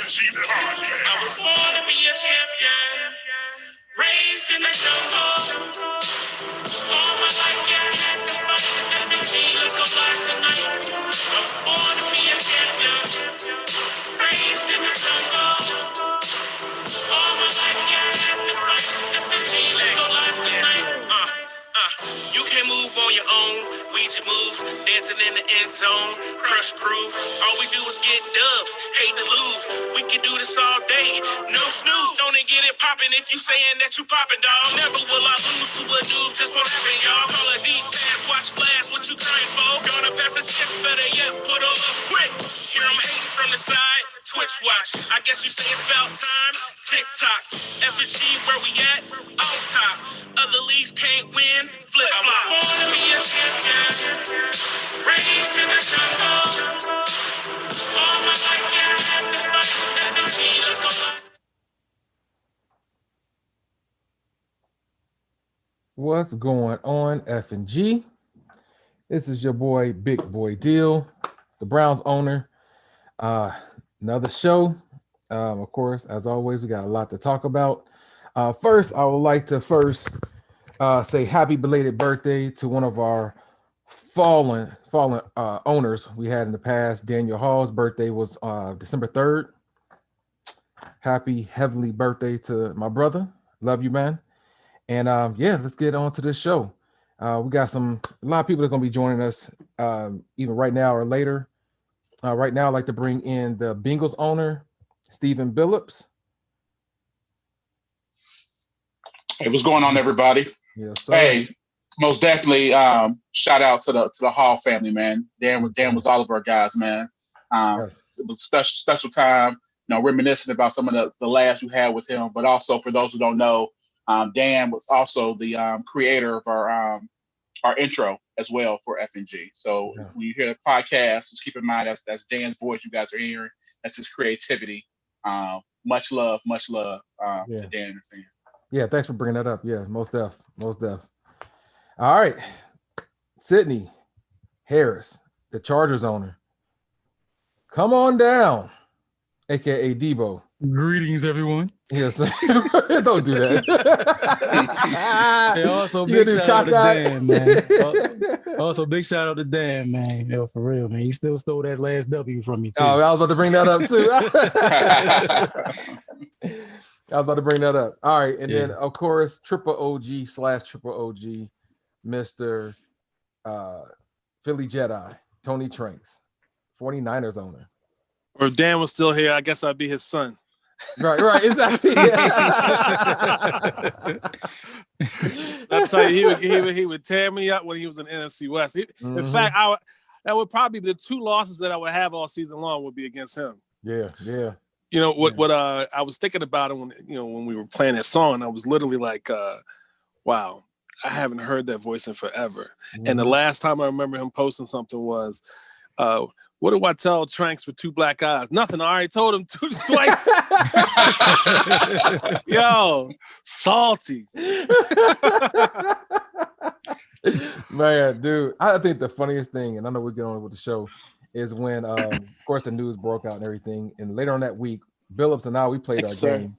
I was born to be a champion, raised in the jungle. All my life, yeah, I had to fight. FNG, let's go live tonight. I was born to be a champion, raised in the jungle. All my life, yeah, I had to fight. FNG, let's go live tonight. You can move on your own. Weed your moves, dancing in the end zone. Crush groove. All we do is get dubs. Hate to lose. We can do this all day. No snooze. Don't get it popping if you saying that you popping, dog. Never will I lose to a dude. Just won't happen, y'all. Call a deep pass. Watch flash. What you crying for? Gonna pass the chips. Better yet, put them up quick. Hear them hating from the side. Twitch watch. I guess you say it's about time. TikTok. FNG, where we at? On top. Other leagues can't win. Flip flop. I wanna be a champion. Raised in the jungle. All my life, yeah, I had to fight. FNG, let's go. What's going on, FNG? This is your boy, Big Boy Deal, the Browns owner. Another show. Of course, as always, we got a lot to talk about. First, I would like to say happy belated birthday to one of our fallen owners we had in the past. Daniel Hall's birthday was December 3rd. Happy heavenly birthday to my brother. Love you, man. And yeah, let's get on to this show. We got a lot of people that are going to be joining us even right now or later. Right now, I'd like to bring in the Bengals owner, Stephen Billups. Hey, what's going on, everybody? Yes, sir. Hey, most definitely shout out to the Hall family, man. Dan was all of our guys, man. Yes. It was a special time, reminiscing about some of the laughs you had with him. But also, for those who don't know, Dan was also the creator of our intro as well for FNG. So when you hear the podcast, just keep in mind that's Dan's voice you guys are hearing. That's his creativity. Much love to Dan and fam. Yeah, thanks for bringing that up. Yeah, most def. All right, Sydney Harris, the Chargers owner. Come on down, aka Debo. Greetings, everyone. Yes, don't do that. Hey, also big shout out to Dan, man. Also big shout out to Dan, man. Yo, for real, man. He still stole that last W from me too. Oh, I was about to bring that up too. All right, and then of course, triple OG, Mr. Philly Jedi, Tony Tranks, 49ers owner. Or if Dan was still here, I guess I'd be his son. Right, exactly. That's how he would tear me up when he was in NFC West. In fact, that would probably be the two losses that I would have all season long would be against him. Yeah. You know what I was thinking about it when we were playing that song. I was literally like, wow, I haven't heard that voice in forever. And the last time I remember him posting something was, what do I tell Tranks with two black eyes? Nothing. I already told him twice. Yo, salty. Man, dude, I think the funniest thing, and I know we'll get on with the show, is when, of course, the news broke out and everything. And later on that week, Billups and I, we played our game.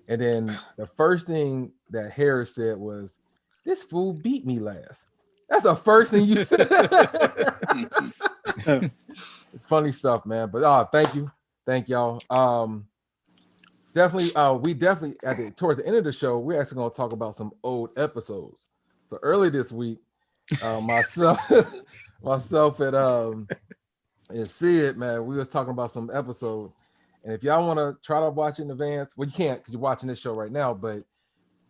And then the first thing that Harris said was, "This fool beat me last." That's the first thing you said. Funny stuff, man. But thank y'all. Definitely towards the end of the show, we're actually going to talk about some old episodes. So early this week, myself and Sid, man, we was talking about some episodes. And if y'all want to try to watch in advance, well, you can't because you're watching this show right now, but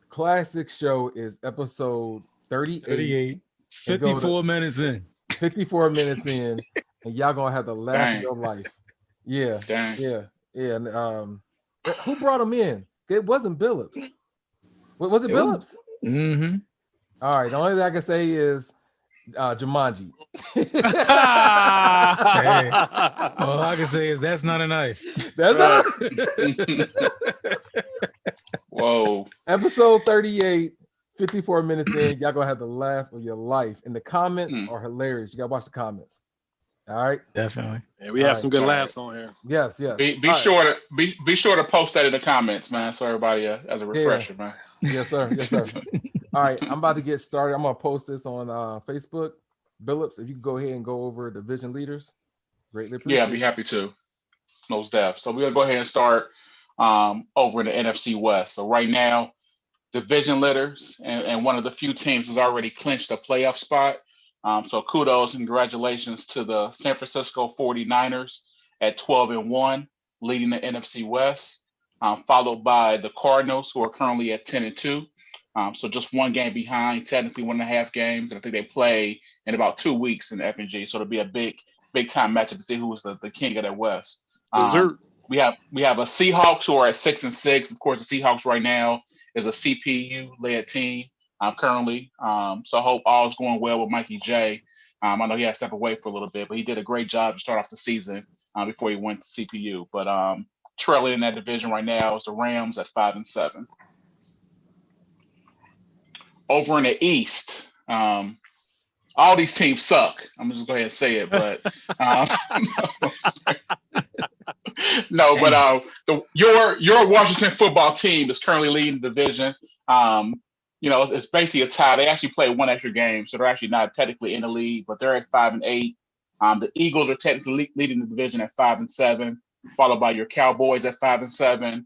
classic show is episode 38. 54 minutes in. 54 minutes in, and y'all gonna have the laugh of your life. Yeah. And who brought him in? It wasn't Billups. Was it Billups? Mm-hmm. All right. The only thing I can say is Jumanji. Hey, all I can say is that's not a knife. That's not. Whoa. Episode 38. 54 minutes in, y'all gonna have the laugh of your life. And the comments are hilarious. You gotta watch the comments. All right. Definitely. Yeah, we have some good laughs on here. Yes. Be sure to post that in the comments, man, so everybody as a refresher, man. Yes, sir. Yes, sir. All right, I'm about to get started. I'm gonna post this on Facebook. Billups, if you can go ahead and go over division leaders, greatly appreciate. Yeah, I'd be happy to. Most def. So we're gonna go ahead and start over in the NFC West. So right now, division leaders and one of the few teams has already clinched a playoff spot. So kudos and congratulations to the San Francisco 49ers at 12-1, leading the NFC West, followed by the Cardinals, who are currently at 10-2. So just one game behind, technically 1.5 games. And I think they play in about 2 weeks in the FNG. So it'll be a big time matchup to see who is the king of that West. We have a Seahawks who are at 6-6. Of course, the Seahawks right now is a CPU-led team currently. So I hope all is going well with Mikey J. I know he had to step away for a little bit, but he did a great job to start off the season before he went to CPU. But trailing in that division right now is the Rams at 5-7. Over in the East, all these teams suck. I'm just going to go ahead and say it, but no, but your Washington football team is currently leading the division. It's basically a tie. They actually play one extra game, so they're actually not technically in the league, but they're at 5-8. The Eagles are technically leading the division at 5-7, followed by your Cowboys at 5-7,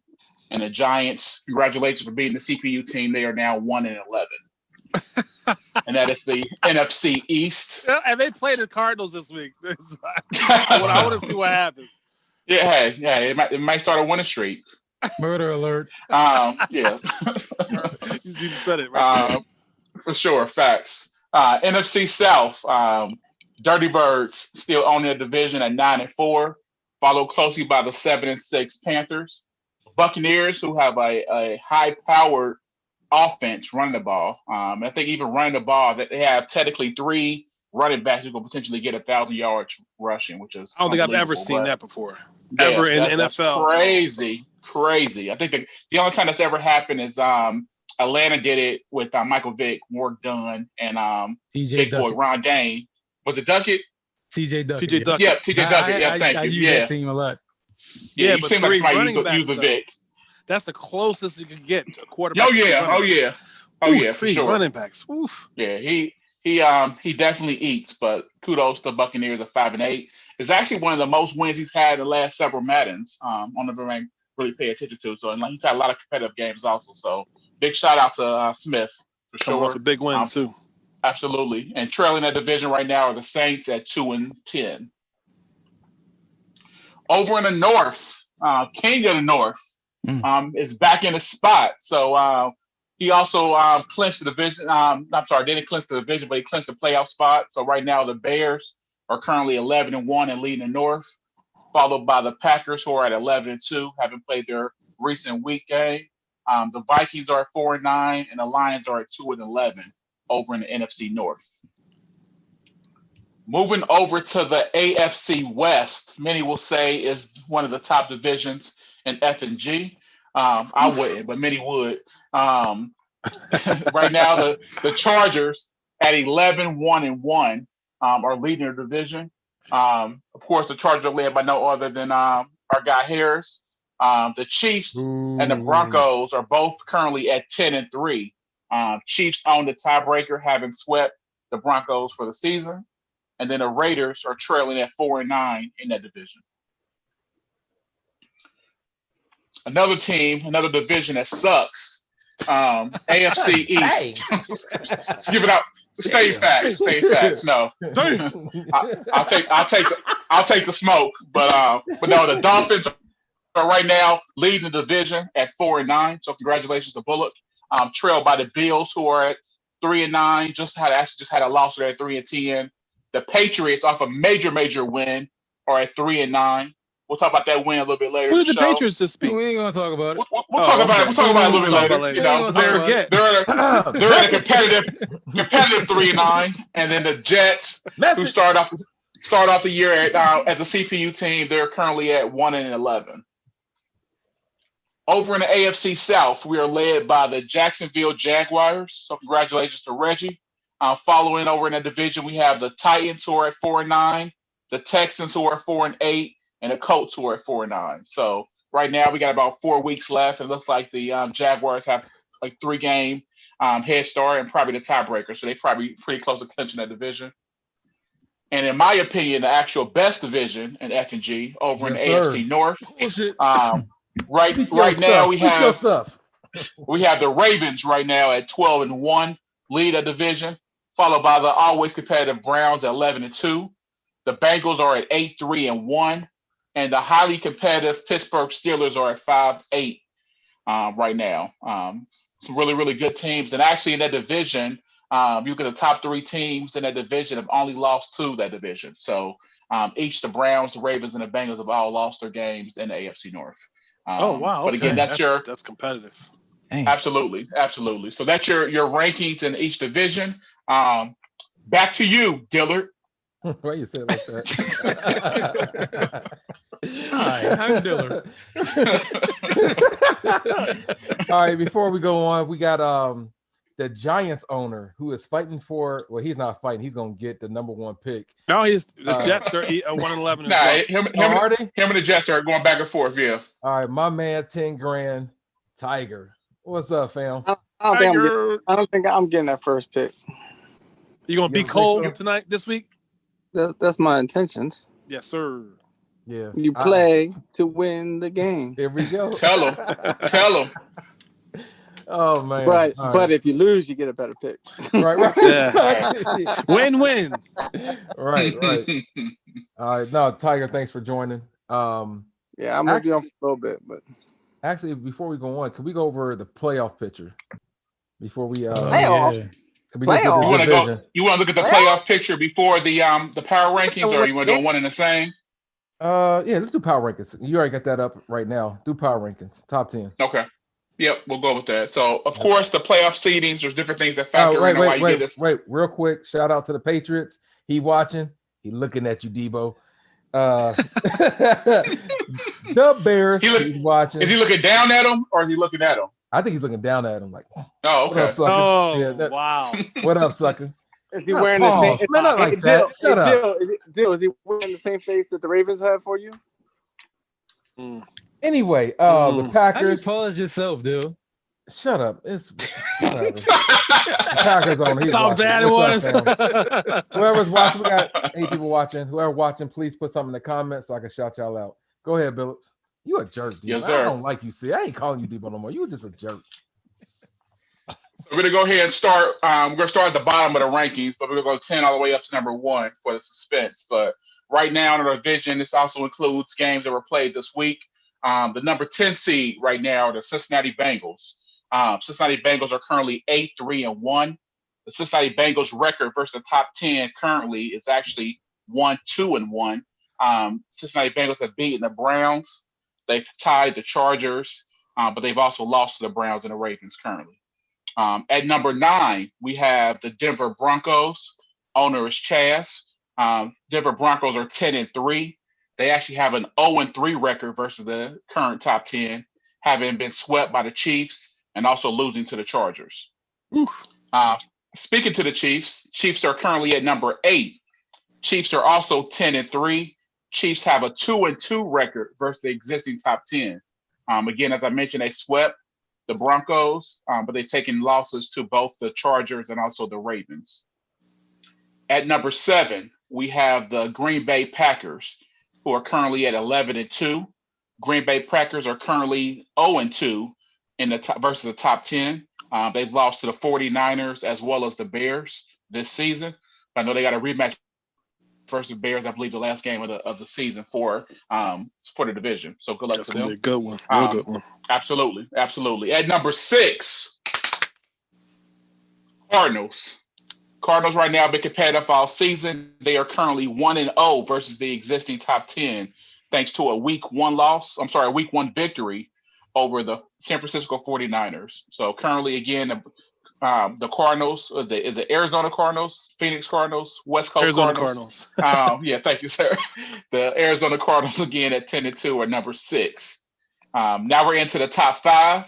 and the Giants. Congratulations for beating the CPU team. They are now 1-11. And that is the NFC East. And they play the Cardinals this week. I want to see what happens. Yeah, it might start a winning streak. Murder alert. Yeah. You said it right. For sure, facts. NFC South, Dirty Birds still owning the division at 9-4, followed closely by the 7-6 Panthers. Buccaneers, who have a high-powered offense running the ball. I think even running the ball, that they have technically 3 running backs who can potentially get 1,000 yards rushing, which is I don't think I've ever seen that before. Yeah, ever in the that's NFL. Crazy. I think the only time that's ever happened is Atlanta did it with Michael Vick, Warwick Dunn, and big boy Ron Dane. Was it Duckett? TJ Duckett. Yeah, TJ Duckett. Thank you. I use that team a lot. Yeah, but seem 3 like running backs, use a Vic. That's the closest you could get to a quarterback. Oh yeah, for 3 sure. running backs. Oof. Yeah, he definitely eats, but kudos to Buccaneers at 5-8. It's actually one of the most wins he's had in the last several Maddens. On the really pay attention to. So and he's had a lot of competitive games also. So big shout out to Smith for Coming sure. off a big win too. Absolutely. And trailing that division right now are the Saints at 2-10. Over in the North, King of the North is back in the spot. So he also clinched the division. Didn't clinch the division, but he clinched the playoff spot. So right now the Bears are currently 11-1 and leading the North, followed by the Packers, who are at 11-2, having played their recent week game. The Vikings are at 4-9, and the Lions are at 2-11 over in the NFC North. Moving over to the AFC West, many will say is one of the top divisions in FNG. I wouldn't, but many would. Right now, the Chargers at 11-1-1 are leading their division. Of course, the Chargers are led by no other than our guy Harris. The Chiefs and the Broncos are both currently at 10-3. Chiefs own the tiebreaker, having swept the Broncos for the season. And then the Raiders are trailing at 4-9 in that division. Another division that sucks. AFC East. Let's give it up. Stay facts. No, I'll take the smoke. But no, the Dolphins are right now leading the division at 4-9. So congratulations to Bullock. Trailed by the Bills, who are at 3-9. Just had a loss there at 3-10. The Patriots, off a major win, are at 3-9. We'll talk about that win a little bit later. Who did the Patriots just speak? We ain't gonna talk about it. We'll talk about it a little bit later. You know, they're at a competitive 3-9, and then the Jets, who start off the year as a CPU team, they're currently at 1-11. Over in the AFC South, we are led by the Jacksonville Jaguars. So congratulations to Reggie. Following over in the division, we have the Titans, who are at 4-9, the Texans who are 4-8, and the Colts who are at 4-9. So right now we got about 4 weeks left. It looks like the Jaguars have like 3-game head start and probably the tiebreaker. So they probably pretty close to clinching that division. And in my opinion, the actual best division in FNG over in the AFC North. Right now we have the Ravens right now at 12-1, lead a division, followed by the always competitive Browns at 11-2. The Bengals are at 8-3-1, and the highly competitive Pittsburgh Steelers are at 5-8 right now. Some really, really good teams. And actually in that division, you look at the top 3 teams in that division have only lost 2 that division. So each the Browns, the Ravens, and the Bengals have all lost their games in the AFC North. Oh wow! But again, that's competitive. Dang. Absolutely. So that's your rankings in each division. Back to you, Dillard. Why you say it like that? Hi, I'm Dillard. All right, before we go on, we got the Giants owner who is fighting for. Well, he's not fighting. He's gonna get the number 1 pick. No, the Jets are 1-11. Him and the Jets are going back and forth. Yeah. All right, my man, 10 grand, Tiger. What's up, fam? I don't think I'm getting that first pick. You gonna be cold tonight this week? That's my intentions. Yes, sir. Yeah. You play to win the game. Here we go. Tell him. Oh man. Right. But if you lose, you get a better pick. Right. Yeah. Win-win. Right. All right. No, Tiger, thanks for joining. Yeah, I'm gonna be on for a little bit, but actually, before we go on, can we go over the playoff picture before we playoffs? Playoffs. You want to look at the playoff picture before the power rankings, or you want to do one in the same? Yeah, let's do power rankings. You already got that up right now. Do power rankings, top 10. Okay. Yep, we'll go with that. So, of course, the playoff seedings, there's different things that factor in why you get this. Wait, real quick. Shout out to the Patriots. He watching. He looking at you, Debo. The Bears. He's watching. Is he looking down at him or is he looking at him? I think he's looking down at him like, oh, okay. What up, sucker? Oh, wow. What up, sucker? Is he wearing the same? It's not like that. Shut up. Dill, is he wearing the same face that the Ravens have for you? Anyway, the Packers. How you pause yourself, dude? Shut up. It's Packers on. That's how bad it was. Whoever's watching, we got 8 people watching. Whoever watching, please put something in the comments so I can shout y'all out. Go ahead, Billups. You a jerk, Debo. Yes, sir. I don't like you. See, I ain't calling you Debo no more. You were just a jerk. We're gonna go ahead and start. We're gonna start at the bottom of the rankings, but we're gonna go 10 all the way up to number 1 for the suspense. But right now in our division, this also includes games that were played this week. The number 10 seed right now are the Cincinnati Bengals. Cincinnati Bengals are currently 8-3-1. The Cincinnati Bengals record versus the top 10 currently is actually 1-2-1. Cincinnati Bengals have beaten the Browns. They've tied the Chargers, but they've also lost to the Browns and the Ravens currently. At number 9, we have the Denver Broncos. Owner is Chaz. Denver Broncos are 10-3. They actually have an 0-3 record versus the current top 10, having been swept by the Chiefs and also losing to the Chargers. Speaking to the Chiefs are currently at number 8. Chiefs are also 10-3. Chiefs have a 2-2 record versus the existing top 10. Again, as I mentioned, they swept the Broncos, but they've taken losses to both the Chargers and also the Ravens. At number 7, we have the Green Bay Packers, who are currently at 11-2. Green Bay Packers are currently 0-2 in the versus the top 10. They've lost to the 49ers as well as the Bears this season. I know they got a rematch versus the Bears, I believe, the last game of the season for the division. So good luck to them. Be a good one. Real good one. Absolutely. At number 6, Cardinals. Cardinals right now have been competitive all season. They are currently 1-0 versus the existing top 10, thanks to a week 1 victory over the San Francisco 49ers. So currently, again, the Cardinals, is it Arizona Cardinals, Phoenix Cardinals, West Coast Arizona Cardinals? Yeah, thank you, sir. The Arizona Cardinals, again, at 10-2 are number 6. Now we're into the top 5.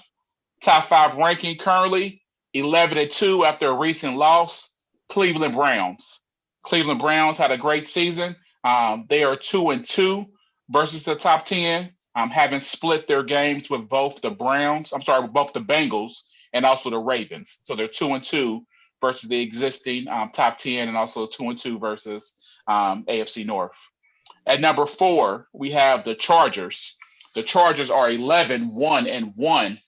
Top 5 ranking currently 11-2 after a recent loss. Cleveland Browns. Cleveland Browns had a great season. They are 2-2 versus the top 10, having split their games with both the Bengals and also the Ravens. So they're 2-2 versus the existing top 10, and also 2-2 versus AFC North. At number 4, we have the Chargers. The Chargers are 11-1-1.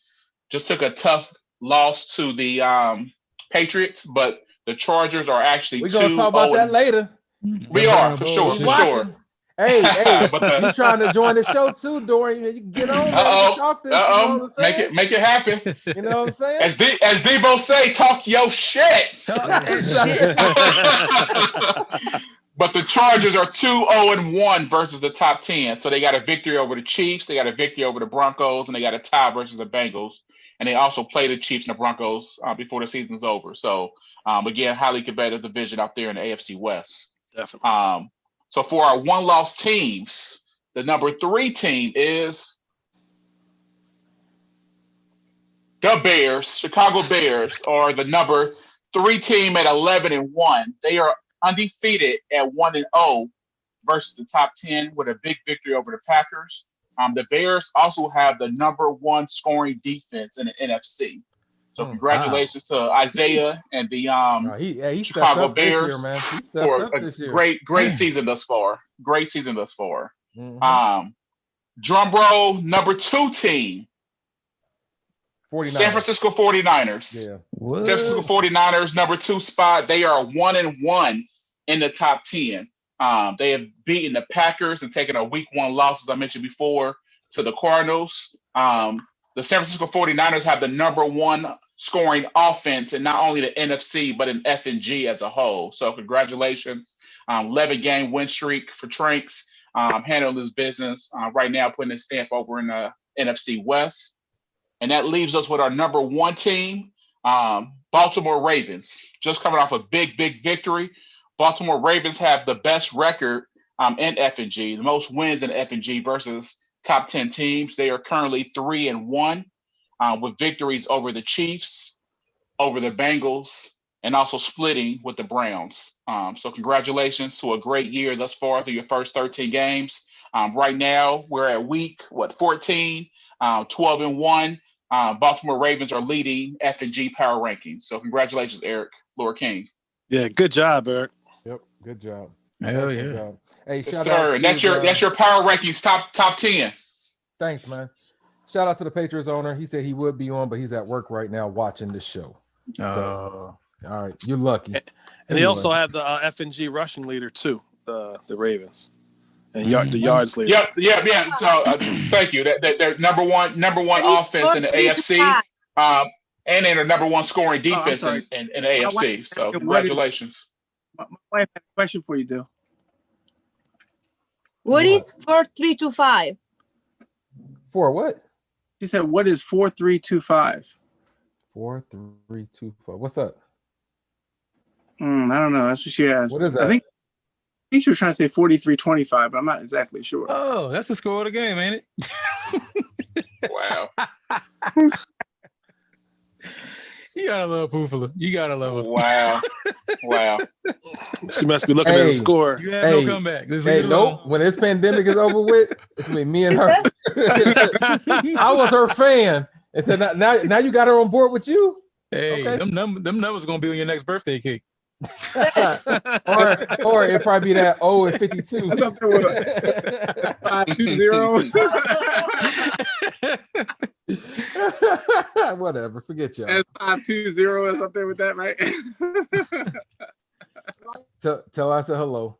Just took a tough loss to the Patriots, but the Chargers are actually We're going to talk about that later. We are, for sure, for sure. Hey, you trying to join the show too, Dorian? You can get on there and talk this. You know what I'm saying? Make it happen. You know what I'm saying? As Debo say, talk your shit. But the Chargers are 2-0-1 versus the top 10. So they got a victory over the Chiefs, they got a victory over the Broncos, and they got a tie versus the Bengals. And they also play the Chiefs and the Broncos before the season's over. So again, highly competitive division out there in the AFC West. Definitely. So for our one-loss teams, the number 3 team is the Bears. Chicago Bears are the number 3 team at 11-1. They are undefeated at 1-0 versus the top 10 with a big victory over the Packers. The Bears also have the number 1 scoring defense in the NFC. So congratulations to Isaiah and the Chicago Bears for a great season thus far. Great season thus far. Mm-hmm. Drum roll, number 2 team. 49ers. San Francisco 49ers. Yeah. San Francisco 49ers, number 2 spot. They are 1-1 in the top 10. They have beaten the Packers and taken a week 1 loss, as I mentioned before, to the Cardinals. The San Francisco 49ers have the number 1 scoring offense in not only the NFC, but in FNG as a whole. So congratulations. 11-game win streak for Tranks. Handling his business right now, putting his stamp over in the NFC West. And that leaves us with our number 1 team, Baltimore Ravens. Just coming off a big victory. Baltimore Ravens have the best record in FNG, the most wins in FNG versus top 10 teams. They are currently 3-1 with victories over the Chiefs, over the Bengals, and also splitting with the Browns. So congratulations to a great year thus far through your first 13 games. Right now, we're at week 14, 12-1. Baltimore Ravens are leading FNG power rankings. So congratulations, Eric, Laura King. Yeah, good job, Eric. Yep, good job. Hell yeah. Job. Hey, Yes, shout sir. out And to that's your power rankings top 10. Thanks, man. Shout out to the Patriots owner. He said he would be on, but he's at work right now watching the show. So, all right, you're lucky. And they also have the FNG rushing leader too, the Ravens, and the yards leader. Yeah. So thank you. They're number one offense in the AFC, and they're the number 1 scoring defense in the AFC. So congratulations. My wife had a question for you, Dill. What is 4-3-2-5? For what? She said, "What is 4-3-2-5?" 4-3-2-5. What's up? I don't know. That's what she asked. What is that? I think she was trying to say 43-25, but I'm not exactly sure. Oh, that's the score of the game, ain't it? Wow. You gotta love Poofala. You gotta love it. Wow. She must be looking at the score. You have no comeback. Nope. When this pandemic is over with, it's gonna be me and her. I was her fan. And so now you got her on board with you? Hey, okay. them numbers are gonna be on your next birthday cake. or it'd probably be that 0 and 52. 520. Whatever, forget y'all. That's 520 or something with that, right? Tell I said hello.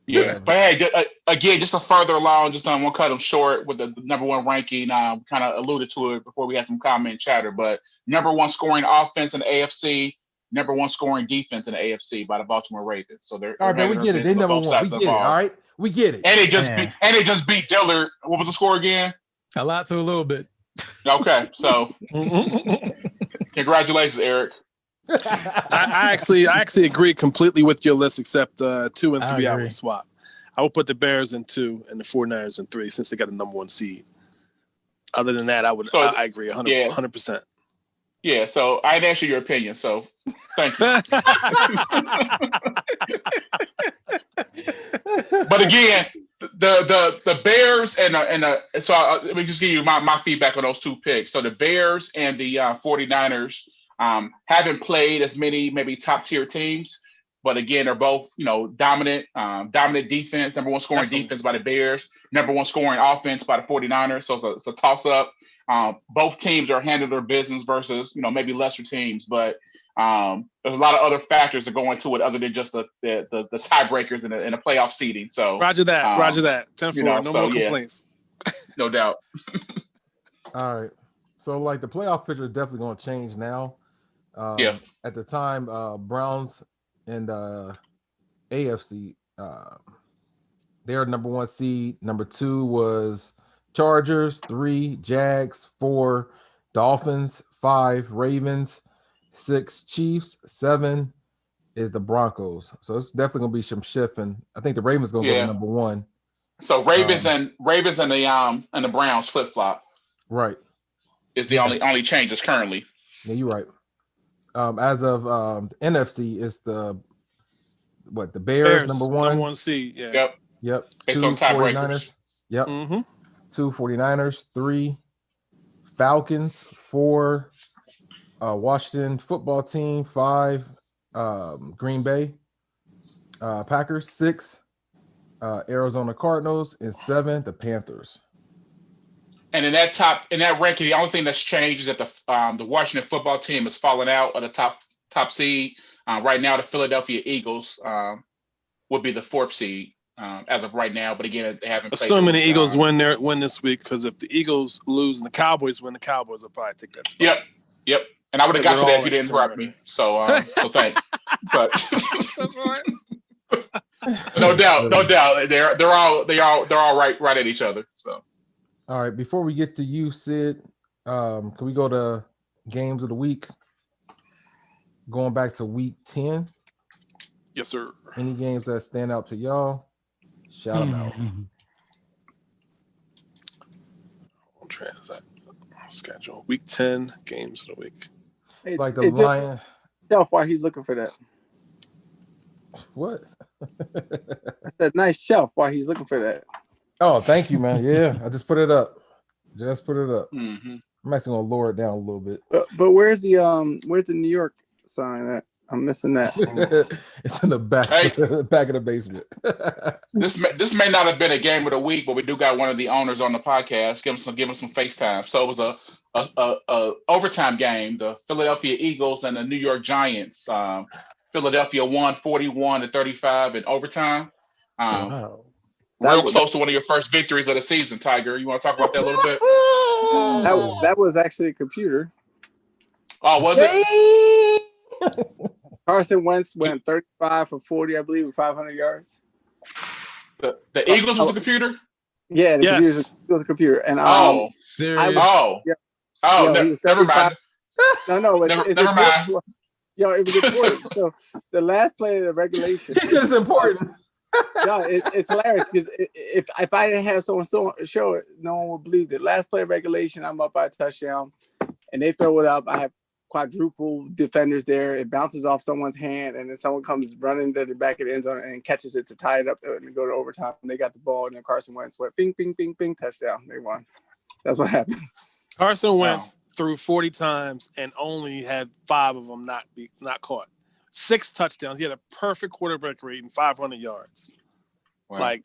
Yeah, but hey, again, just to further along, just don't want to cut them short with the number 1 ranking. Kind of alluded to it before we had some comment chatter, but number 1 scoring offense in the AFC, number 1 scoring defense in the AFC by the Baltimore Ravens. So they're all right, man. We get it. They're number 1. We get it. All right, we get it. And they just beat Dillard. What was the score again? A lot to a little bit. Okay, so congratulations, Eric. I actually agree completely with your list, except 2 and 3 I would swap. I would put the Bears in 2 and the 49ers in 3 since they got a number 1 seed. Other than that, I agree 100%. Yeah, so I didn't ask you your opinion, so thank you. But again, the Bears let me just give you my feedback on those two picks. So the Bears and the 49ers haven't played as many maybe top tier teams, but again, they're both dominant defense, number one scoring defense by the Bears, number one scoring offense by the 49ers. So it's a toss up. Both teams are handling their business versus maybe lesser teams, but there's a lot of other factors that go into it other than just the tiebreakers and the playoff seeding. So Roger that. 10-4. No more complaints. No doubt. All right. So like the playoff picture is definitely going to change now. At the time, Browns and AFC, they're number one seed. Number two was Chargers, 3 Jags, 4 Dolphins, 5 Ravens, 6 Chiefs, 7 is the Broncos. So it's definitely gonna be some shifting. I think the Ravens gonna go to number one. So Ravens and the Browns flip flop. Right. Is the only changes currently. Yeah, you're right. As of the NFC, it's the Bears number one seed. Yeah. Yep. It's on tiebreakers. Yep. Mm-hmm. 2 49ers, 3 Falcons, 4 Washington football team, 5 Green Bay Packers, 6 Arizona Cardinals, and 7 the Panthers. And in that ranking, the only thing that's changed is that the Washington football team has fallen out of the top seed. Right now, the Philadelphia Eagles would be the 4th seed as of right now. But again, they haven't. Assuming the Eagles win this week, because if the Eagles lose and the Cowboys win, the Cowboys will probably take that spot. Yep. And I would have got to that if you didn't interrupt me. So thanks. But no doubt, they're all right at each other. So. All right. Before we get to you, Sid, can we go to games of the week? Going back to week 10. Yes, sir. Any games that stand out to y'all? Shout them out. I'll transact schedule. Week 10 games of the week. Like the Lion. Shelf while he's looking for that. What? That's that nice shelf while he's looking for that. Oh, thank you, man. Yeah, I just put it up. Mm-hmm. I'm actually gonna lower it down a little bit. But where's the New York sign at? I'm missing that. It's in the back of the basement. This may not have been a game of the week, but we do got one of the owners on the podcast. Give him some FaceTime. So it was a overtime game. The Philadelphia Eagles and the New York Giants. Philadelphia won 41-35 in overtime. Wow. Real close to one of your first victories of the season, Tiger. You want to talk about that a little bit? That was actually a computer. Oh, was it? Carson Wentz went 35 for 40, I believe, with 500 yards. The Eagles was a computer? Yeah, the computer was a computer. And serious? Never mind. No, never mind. Yo, it was important. So the last play of the regulation. This is important. No, it's hilarious because if I didn't have someone show it, no one would believe it. Last play of regulation, I'm up by a touchdown, and they throw it up. I have quadruple defenders there. It bounces off someone's hand, and then someone comes running to the back of the end zone and catches it to tie it up and go to overtime. And they got the ball, and then Carson Wentz went bing, bing, bing, bing, touchdown. They won. That's what happened. Carson Wentz threw 40 times and only had 5 of them not caught. 6 touchdowns. He had a perfect quarterback rating, 500 yards. Wow. Like,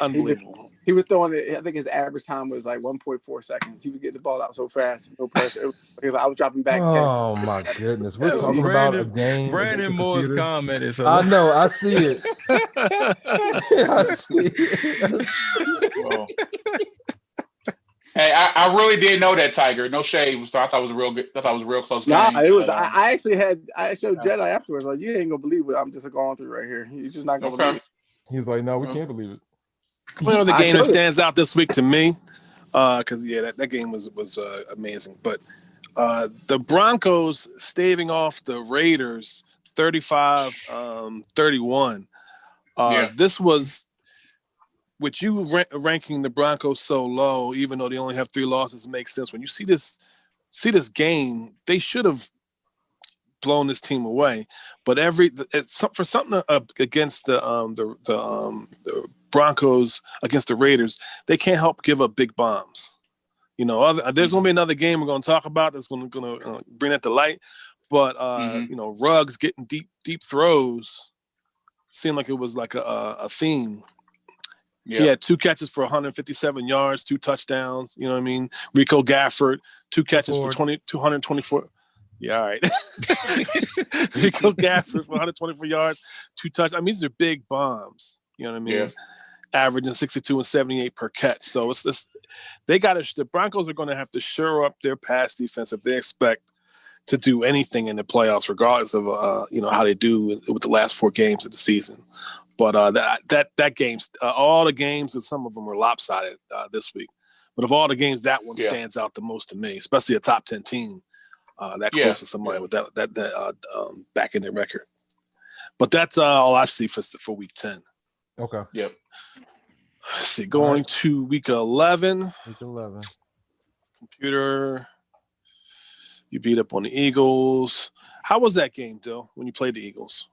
unbelievable. He was throwing it. I think his average time was like 1.4 seconds. He would get the ball out so fast, no pressure. I was dropping back 10. Oh my goodness, we're talking about a game. Brandon Moore's commented. So. I know, I see it. I see it. Hey, I really didn't know that, Tiger. No shade. I thought it was a real good. I thought it was a real close game. Nah, it was. I showed Jedi afterwards. Like, you ain't gonna believe what I'm just going through right here. You're just not gonna believe it. He's like, no, we can't believe it. Well, the game that stands out this week to me, because that game was amazing. But the Broncos staving off the Raiders 35-31. This was. With you ranking the Broncos so low, even though they only have 3 losses, makes sense. When you see this see this game, they should have blown this team away. But for something against the Broncos against the Raiders, they can't help give up big bombs. You know, there's going to be another game we're going to talk about that's going to bring that to light. But you know, Ruggs getting deep throws seemed like it was like a theme. Yeah. He had 2 catches for 157 yards, 2 touchdowns. You know what I mean? Rico Gafford, 2 catches for 224. Yeah, all right. Rico Gafford for 124 yards, 2 touchdowns. I mean, these are big bombs. You know what I mean? Yeah. Averaging 62 and 78 per catch. So the Broncos are going to have to shore up their pass defense if they expect to do anything in the playoffs, regardless of you know, how they do with the last 4 games of the season. But that game's all the games, and some of them were lopsided this week. But of all the games, that one stands out the most to me, especially a top 10 team that close to somebody with that back in their record. But that's all I see for week 10. Okay. Yep. Let's see, going to week 11. Week 11. Computer, you beat up on the Eagles. How was that game, Dill, when you played the Eagles?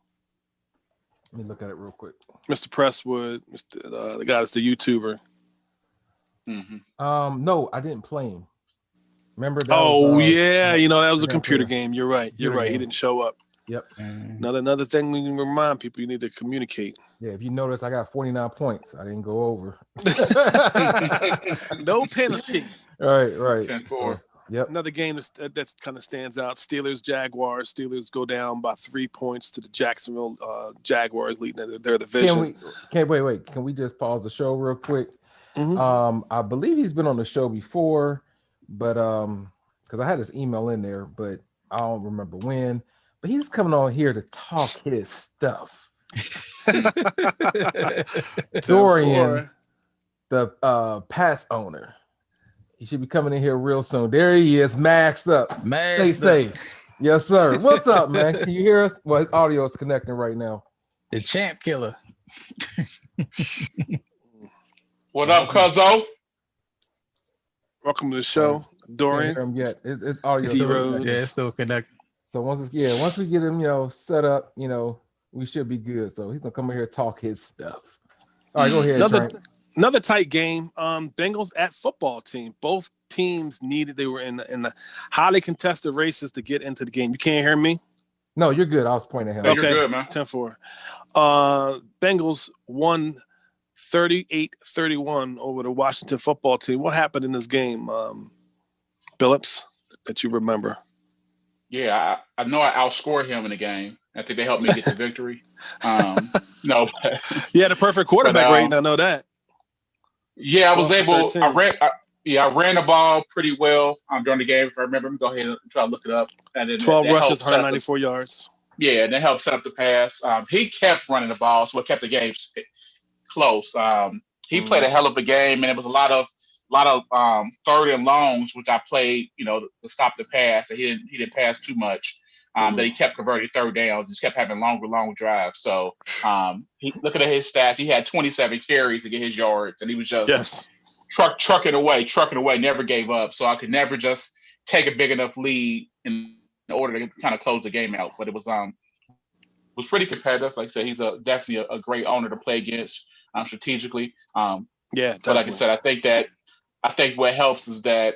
Let me look at it real quick. Mr. Presswood, the guy that's the YouTuber. No, I didn't play him. Remember that? You know, that was a computer game. You're right. You're right. He didn't show up. Yep. Another thing we can remind people, you need to communicate. Yeah, if you notice, I got 49 points. I didn't go over. No penalty. Right. 10-4. Yep. Another game that's kind of stands out. Steelers, Jaguars. Steelers go down by 3 points to the Jacksonville Jaguars, leading their division. Wait. Can we just pause the show real quick? I believe he's been on the show before, but because I had his email in there, but I don't remember when. But he's coming on here to talk his stuff. Dorian, the Pats owner. He should be coming in here real soon. There he is, maxed up. Stay safe. Yes, sir. What's up, man? Can you hear us? Well, his audio is connecting right now. The champ killer. What up, Cuzzo? Welcome to the show, Dorian. Can't hear him yet. His audio it's still connected. So once we get him, set up, we should be good. So he's gonna come in here and talk his stuff. All right, go ahead. Another tight game. Bengals at football team. Both teams they were in the highly contested races to get into the game. You can't hear me? No, you're good. I was pointing at him. Okay, you're good, man. 10-4. Bengals won 38-31 over the Washington football team. What happened in this game, Billups, that you remember? Yeah, I know I outscored him in the game. I think they helped me get the victory. No, you had a perfect quarterback rating. I know that. Yeah, I was able. I ran the ball pretty well during the game. If I remember, go ahead and try to look it up. And then 12 rushes, 194 yards. Yeah, and that helped set up the pass. He kept running the ball, so it kept the game close. He played a hell of a game, and it was a lot of third and longs, which I played, to stop the pass. And he didn't pass too much. That he kept converting third downs, just kept having long drives. So looking at his stats, he had 27 carries to get his yards, and he was just trucking away, never gave up. So I could never just take a big enough lead in order to kind of close the game out. But it was pretty competitive. Like I said, he's definitely a great owner to play against strategically. Yeah, definitely. But like I said, I think what helps is that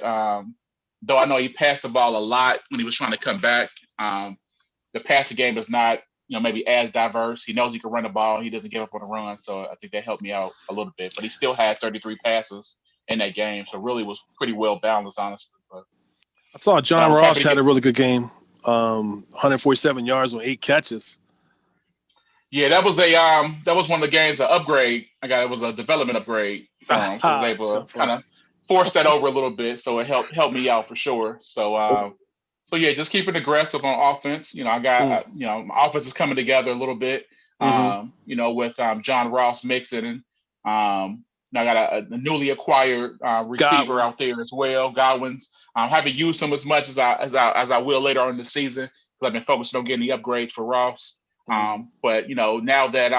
though I know he passed the ball a lot when he was trying to come back, the passing game is not, maybe as diverse. He knows he can run the ball. He doesn't give up on the run. So I think that helped me out a little bit. But he still had 33 passes in that game. So really was pretty well balanced, honestly. But I saw John Ross had a really good game. 147 yards on 8 catches. Yeah, that was one of the games, an upgrade. It was a development upgrade. So I was able to kind of force that over a little bit. So it helped me out for sure. So yeah, just keeping aggressive on offense. I got my offense is coming together a little bit. With John Ross mixing, and I got a newly acquired receiver out there as well, Godwin's. I haven't used him as much as I will later on in the season because I've been focusing on getting the upgrades for Ross. But now that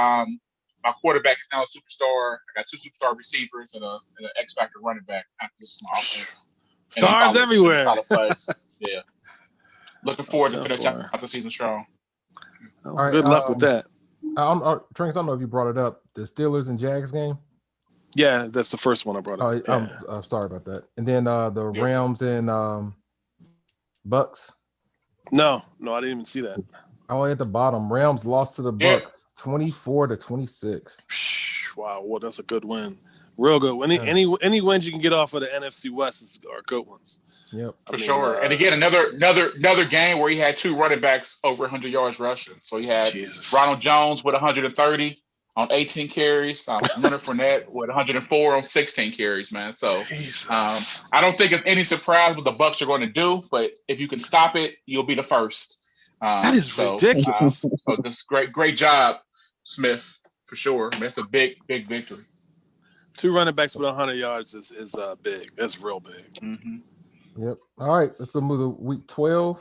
my quarterback is now a superstar, I got 2 superstar receivers and an X factor running back. This is my offense. Stars everywhere. Yeah. Looking forward to finish out the season strong. All right, good luck with that. Trinks, I don't know if you brought it up. The Steelers and Jags game. Yeah, that's the first one I brought up. I'm sorry about that. And then the Rams and Bucks. No, I didn't even see that. At the bottom, Rams lost to the Bucks 24-26. Wow, well, that's a good win. Real good. Any wins you can get off of the NFC West are good ones. Yep, for sure. And again, another game where he had 2 running backs over 100 yards rushing. So he had Ronald Jones with 130 on 18 carries, Leonard Fournette with 104 on 16 carries. Man, so I don't think it's any surprise what the Bucs are going to do, but if you can stop it, you'll be the first. That is ridiculous. So this great job, Smith, for sure. That's a big victory. 2 running backs with 100 yards is big. That's real big. Mm-hmm. Yep. All right, let's go move to week 12.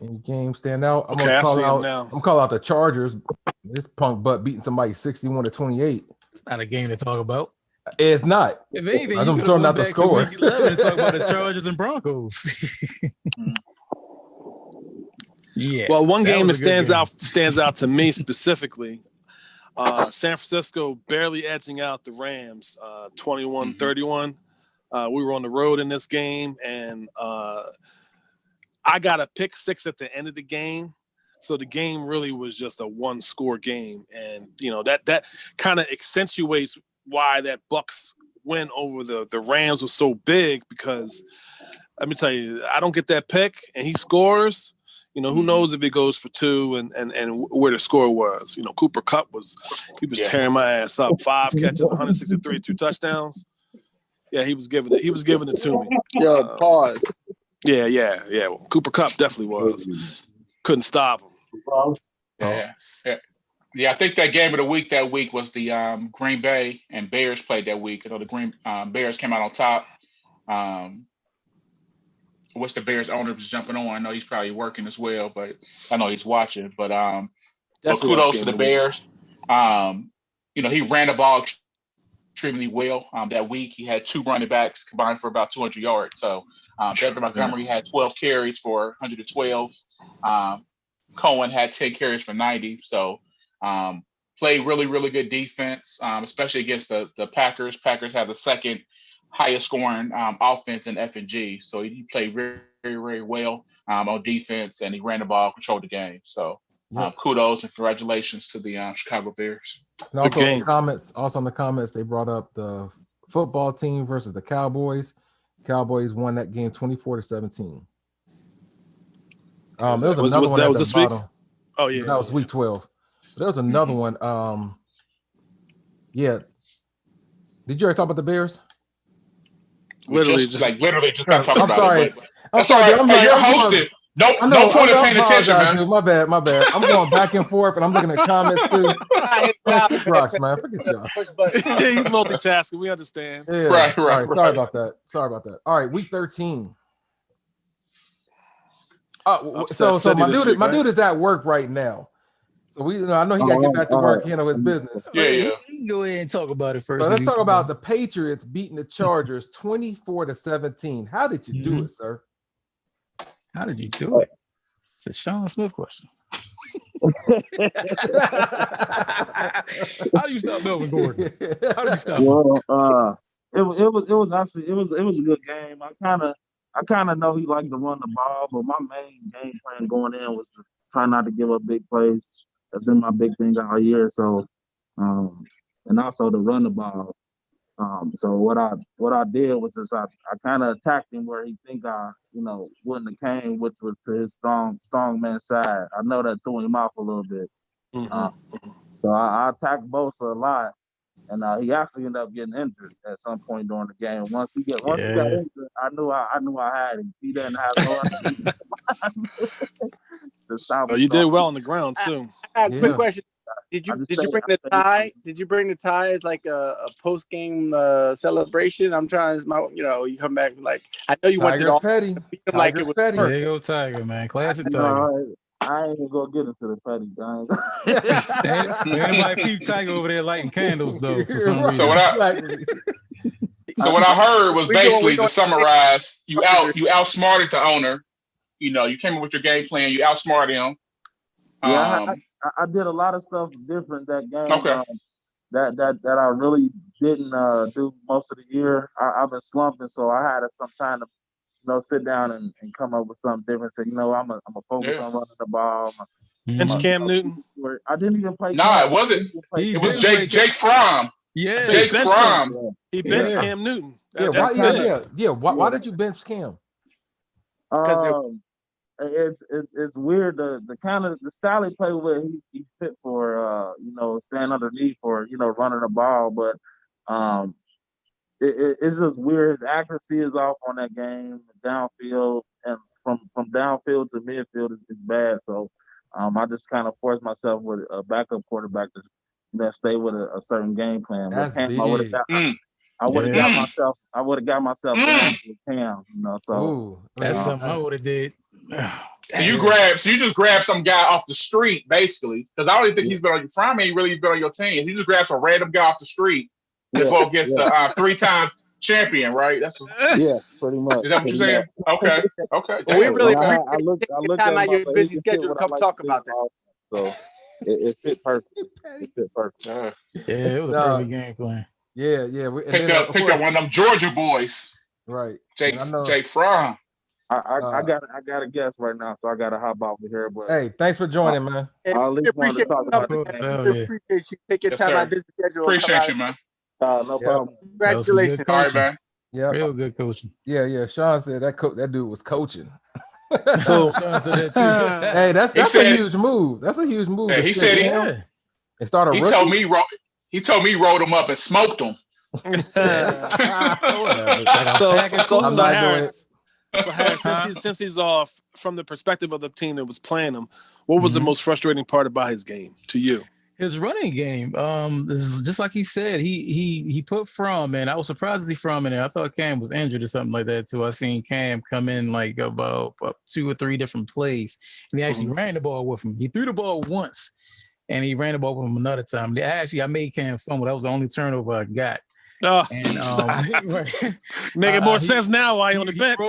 Any game stand out? I'm gonna call out the Chargers. This punk butt beating somebody 61-28. It's not a game to talk about. It's not. If anything, I'm throwing out the score. Week 11 and talk about the Chargers and Broncos. Yeah. Well, one game that stands out to me specifically. San Francisco barely edging out the Rams, 21-31. We were on the road in this game, and I got a pick 6 at the end of the game. So the game really was just a 1-score game. And, that kind of accentuates why that Bucs win over the Rams was so big, because let me tell you, I don't get that pick and he scores. Who knows if it goes for 2 and where the score was. Cooper Kupp was tearing my ass up. 5 catches, 163, 2 touchdowns. Yeah, he was giving it to me. Yo, pause. Yeah. Well, Cooper Kupp definitely was. Couldn't stop him. Yeah, I think that game of the week that week was the Green Bay and Bears played that week. The Green Bears came out on top. What's the Bears owner was jumping on? I know he's probably working as well, but I know he's watching. But kudos to the Bears. He ran the ball extremely well that week. He had 2 running backs combined for about 200 yards. So David Montgomery had 12 carries for 112. Cohen had 10 carries for 90. So played really, really good defense, especially against the Packers. Packers have the second highest scoring offense in FNG. So he played very, very, very well on defense, and he ran the ball, controlled the game. So kudos and congratulations to the Chicago Bears. And also in the comments, they brought up the football team versus the Cowboys. Cowboys won that game 24-17. There was another one. That was this week? Oh yeah, that was week 12. There was another one. Yeah. Did you already talk about the Bears? Literally just talking about it. I'm sorry. You're hosting. No point of paying attention, man. Dude, my bad. I'm going back and forth, and I'm looking at comments too. Rocks, man. Forget y'all. He's multitasking. We understand. Yeah. Right. Sorry about that. All right, week 13. So my dude is at work right now. So I know he got to get back to work, handle his business. Yeah. Go ahead and talk about it first. So let's talk about the Patriots beating the Chargers 24-17. How did you do it, sir? How did you do it? It's a Sean Smith question. How do you stop Melvin Gordon? How do you stop him? Well, it was a good game. I kind of know he liked to run the ball, but my main game plan going in was to try not to give up big plays. That's been my big thing all year. So, and also to run the ball. So what I did was just I kind of attacked him where he think I wouldn't have came, which was to his strong man side. I know that threw him off a little bit. So I attacked Bosa a lot, and he actually ended up getting injured at some point during the game. Once he got injured, I knew I had him. He didn't have no Oh, you did well on the ground too. I have a quick question. Did you bring the tie? Did you bring the tie as like a post game celebration? I'm trying to, you come back like I know you went to the petty. Like it was petty. There you go, Tiger, man. Classic Tiger. I ain't gonna get into the petty, guys. Anybody peep Tiger over there lighting candles though for some reason. So what So what I heard was basically to summarize, you outsmarted the owner. You know, you came up with your game plan. You outsmarted him. Yeah, I did a lot of stuff different that game. Okay. That I really didn't do most of the year. I've been slumping, so I had some time to sit down and come up with something different. So I'm a focus on running the ball. Bench Cam Newton. I didn't even play. It wasn't. It was Jake Fromm. Yeah, Jake Fromm. He benched Cam Newton. Why did you bench Cam? It's weird the kind of the style he played with. He fit for stand underneath or running the ball, but it's just weird. His accuracy is off on that game, downfield, and from downfield to midfield is bad. So I just kind of forced myself with a backup quarterback to stay with a certain game plan. That's big. I would have got myself down with Cam. So that's something I would have did. So you just grabbed some guy off the street, basically, because I don't even think he's been on your prime. Ain't really been on your team. You just grabbed a random guy off the street to go against the 3-time champion, right? Pretty much. Is that what you're saying? Okay. Well, we really I looked time at out your busy schedule to come talk about that. So it fit perfect. Yeah, it was a perfect game plan. Yeah. Picked up one of them Georgia boys. Right. Jake Fromm. I got a guess right now, so I got to hop off of here. But hey, thanks for joining, man. I at least wanted to talk about it. Appreciate you taking time out busy schedule. Appreciate you, man. No problem. Congratulations. All right, man. Yeah, real good coaching. Yeah. Sean said that dude was coaching. So Sean said that too. Hey, that's a huge move. That's a huge move. Yeah, he said he started. He told me he rolled him up and smoked him. Since he's off, from the perspective of the team that was playing him, what was the most frustrating part about his game to you? His running game. This is just like he said. He put Fromm in. I was surprised to see Fromm in there. I thought Cam was injured or something like that too. I seen Cam come in like about 2 or 3 different plays, and he actually ran the ball with him. He threw the ball once, and he ran the ball with him another time. I made Cam fumble. That was the only turnover I got. Oh, and making more sense now while he's on the bench.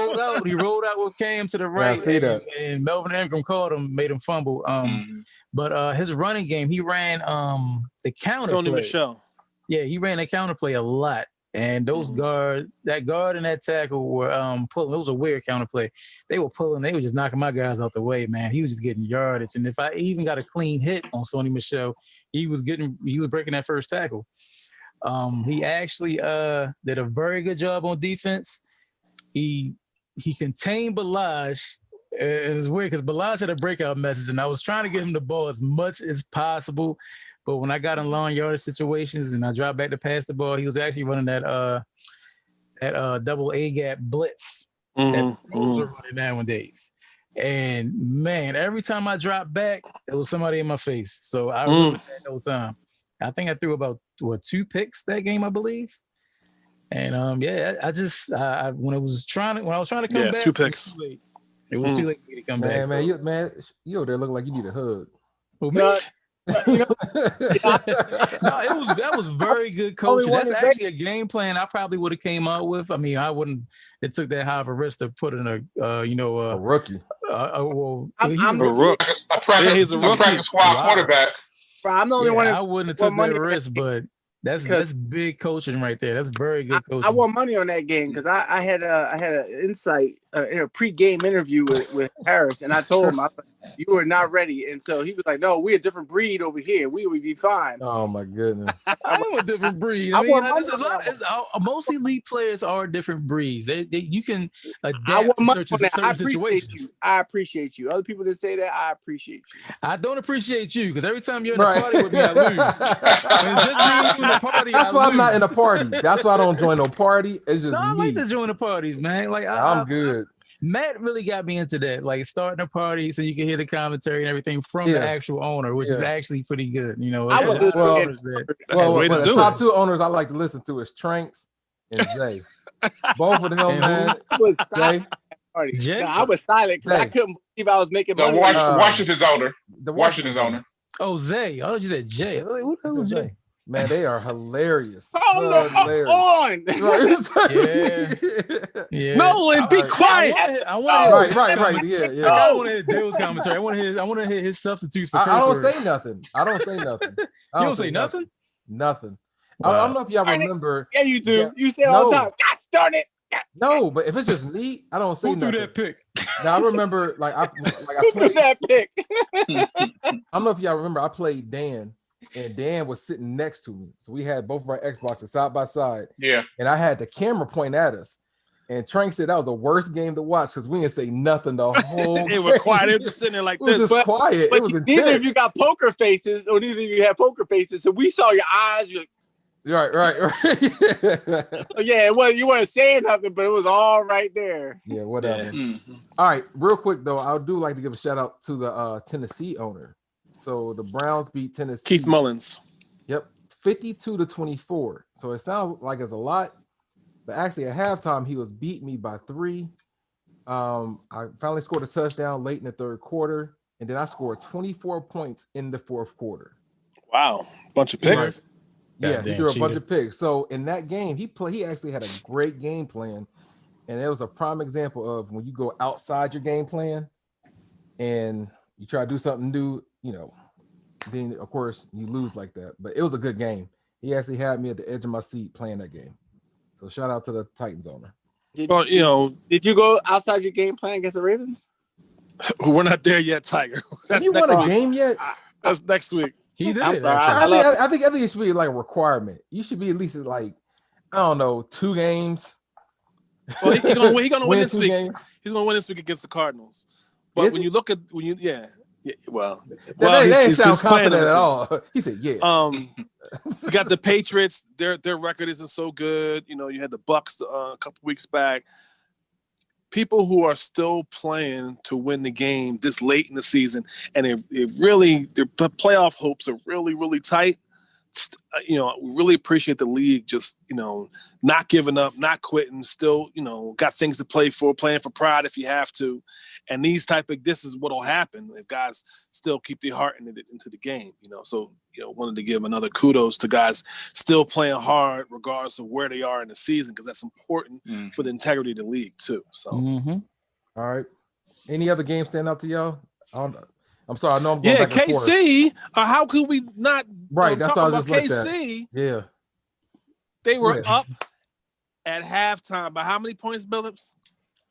He rolled out with Cam to the right, and Melvin Ingram caught him, made him fumble. But his running game, he ran the counter Sony play. Michel. Yeah, he ran the counter play a lot. And those guards, that guard and that tackle were pulling. It was a weird counter play. They were pulling. They were just knocking my guys out the way, man. He was just getting yardage. And if I even got a clean hit on Sony Michel, he was breaking that first tackle. He actually did a very good job on defense. He contained Balaj. It's weird because Balaj had a breakout message, and I was trying to get him the ball as much as possible. But when I got in long yardage situations and I dropped back to pass the ball, he was actually running that double A gap blitz that pros are running nowadays. And man, every time I dropped back, there was somebody in my face. So I really had no time. I think I threw about 2 picks that game, I believe. And when I was trying to come back, 2 picks. It was too late for me to come back. Man, you over there look like you need a hug. Well, that was very good coaching. That's actually a game plan I probably would have came out with. I mean, I wouldn't. It took that high of a risk to put in a rookie. He's a practice squad quarterback. Bro, I'm the only one. I wouldn't have took that risk, but that's big coaching right there. That's very good coaching. I won money on that game because I had an insight in a pre-game interview with Harris, and I told him you were not ready, and so he was like, "No, we're a different breed over here. We would be fine." Oh my goodness, I'm a different breed. Most elite players are different breeds. You can adapt to certain situations. I appreciate you. Other people that say that, I appreciate you. I don't appreciate you because every time you're in a party with me, I lose. It's just me in the party. That's why I'm not in a party. That's why I don't join no party. It's just I like to join the parties, man. Like I'm good. Matt really got me into that, like starting a party so you can hear the commentary and everything from the actual owner, which is actually pretty good. You know, that's the way to do it. The top 2 owners I like to listen to is Tranks and Zay. Both of them, man. I was silent. I was silent because I couldn't believe I was making money. Washington's owner. The Washington's owner. Oh, Zay. I thought you said Jay. Who the hell is Jay? Man, they are hilarious. Calm the fuck on. Yeah. Nolan, be quiet. I want to Right. Yeah. I kind of want to hear Dill's commentary. I want to hear his substitutes for curse I don't words. say nothing. I don't say nothing. You don't say nothing? Nothing. Wow. I don't know if y'all remember. Yeah, you do. Yeah. You say it all the time. God darn it. No, but if it's just me, I don't say Who threw nothing. that pick? Now I remember, I Who threw played. that pick? I don't know if y'all remember. I played Dan, and Dan was sitting next to me, so we had both of our Xboxes side by side. Yeah. And I had the camera point at us, and Trank said that was the worst game to watch because we didn't say nothing the whole. They were quiet. They were just sitting there like It was this. just quiet. But It was neither of intense. you got poker faces, or neither of you had poker faces. So we saw your eyes. You're like, Right. oh, yeah, well, you weren't saying nothing, but it was all right there. Yeah, whatever. Mhm. All right, real quick though, I do like to give a shout out to the Tennessee owner. So the Browns beat Tennessee. Keith Mullins. Yep, 52-24. So it sounds like it's a lot, but actually at halftime he was beating me by 3. I finally scored a touchdown late in the third quarter, and then I scored 24 points in the fourth quarter. Wow, bunch of picks. Right. Yeah, he Goddamn threw a bunch cheater. of picks. So in that game, he actually had a great game plan, and it was a prime example of when you go outside your game plan and you try to do something new, then of course you lose like that. But it was a good game. He actually had me at the edge of my seat playing that game. So shout out to the Titans owner. Well, Did you go outside your game plan against the Ravens? we're not there yet, Tiger. Have you won a game yet? That's next week. He did. I'm Actually. sorry. I think it should be like a requirement. You should be at least like, I don't know, 2 games. Well, he's gonna win this 2 week. games. He's gonna win this week against the Cardinals. But Is when he? you look at well, They didn't sound he's playing confident this at week. all. He said, "Yeah." You got the Patriots. Their record isn't so good. You had the Bucks a couple weeks back. People who are still playing to win the game this late in the season, and their playoff hopes are really, really tight. We really appreciate the league just, not giving up, not quitting, still, got things to play for, playing for pride if you have to. And this is what'll happen if guys still keep their heart into the game, So, wanted to give another kudos to guys still playing hard regardless of where they are in the season, because that's important for the integrity of the league too. So, All right. Any other games stand out to y'all? I'm sorry. I know I'm going back and forth. KC. How could we not? Right. That's talk all I about just looked KC. at. Yeah. They were Yeah. up at halftime by how many points, Billups?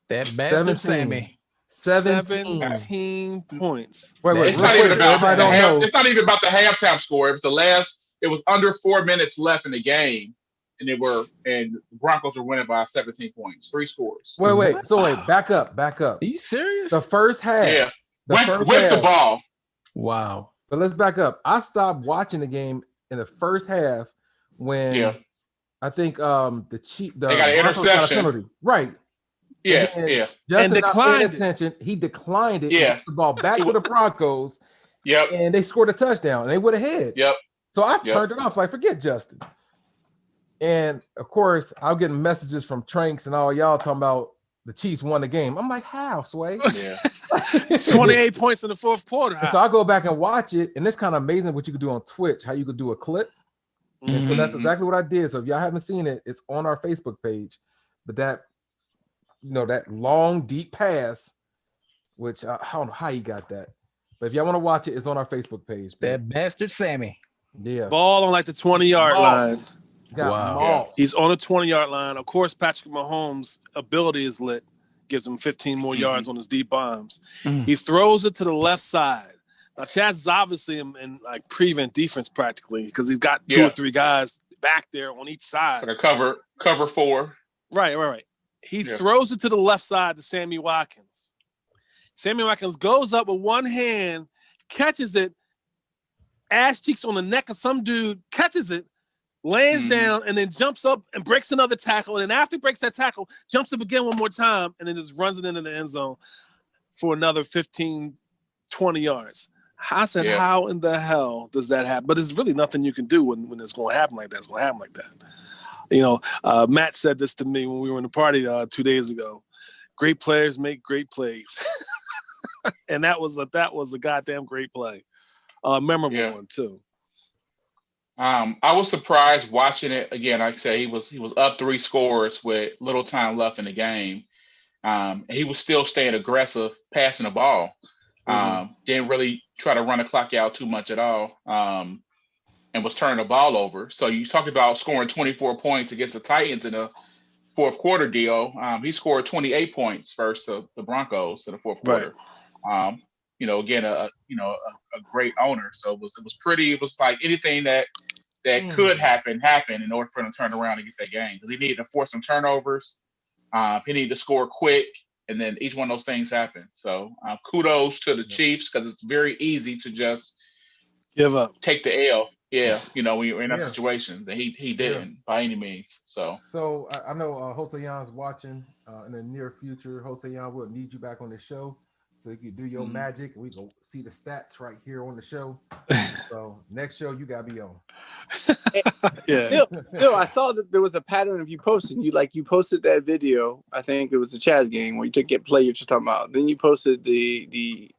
That bastard 17. Sammy. 17 points. Wait. It's not even about Everybody don't know. it's not even about the halftime score. It was under 4 minutes left in the game, and the Broncos were winning by 17 points, 3 scores. Wait. So back up. Are you serious? The first half. Yeah. The With the ball. Wow. But let's back up. I stopped watching the game in the first half when I think they got an interception. penalty. Right. Yeah. Justin And declined not paying attention. He declined it. Yeah. And gets the ball back to the Broncos. Yep. And they scored a touchdown. And they would have had. Yep. So I turned it off. Like, forget Justin. And of course, I'm getting messages from Tranks and all y'all talking about the Chiefs won the game. I'm like, how, Sway? Yeah. 28 points in the fourth quarter. And so I go back and watch it, and it's kind of amazing what you could do on Twitch, how you could do a clip. And so that's exactly what I did. So if y'all haven't seen it, it's on our Facebook page. But that long, deep pass, which I don't know how you got that. But if y'all want to watch it, it's on our Facebook page. That bastard Sammy. Yeah. Ball on like the 20-yard line. Got Wow. He's on the 20-yard line. Of course, Patrick Mahomes' ability is lit. Gives him 15 more yards on his deep bombs. He throws it to the left side. Now, Chaz is obviously in like prevent defense practically because he's got 2 or 3 guys back there on each side. So the cover 4. Right. He throws it to the left side to Sammy Watkins. Sammy Watkins goes up with one hand, catches it, ass cheeks on the neck of some dude, catches it, lands down, and then jumps up and breaks another tackle. And then after he breaks that tackle, jumps up again one more time, and then just runs it into the end zone for another 15, 20 yards. I said, how in the hell does that happen? But there's really nothing you can do when it's going to happen like that. It's going to happen like that. Matt said this to me when we were in the party 2 days ago. Great players make great plays. And that was a goddamn great play. Memorable one, too. I was surprised watching it again. Like I said, he was up 3 scores with little time left in the game. And he was still staying aggressive, passing the ball. Didn't really try to run the clock out too much at all. And was turning the ball over. So you talked about scoring 24 points against the Titans in a fourth quarter deal. He scored 28 points versus the Broncos in the fourth Right. quarter. Again, a great owner. So it was pretty. It was like anything that could happen in order for him to turn around and get that game, because he needed to force some turnovers. He needed to score quick, and then each one of those things happened. So kudos to the Chiefs, because it's very easy to just give up, take the L. Yeah, when you're in that situations, and he didn't by any means. So I know Jose Yan's watching in the near future. Jose Yan will need you back on the show so you can do your magic. We can see the stats right here on the show. So next show you gotta be on. Yeah. Still, I saw that there was a pattern of you posting. You posted that video. I think it was the Chaz game where you took get play you're just talking about. Then you posted the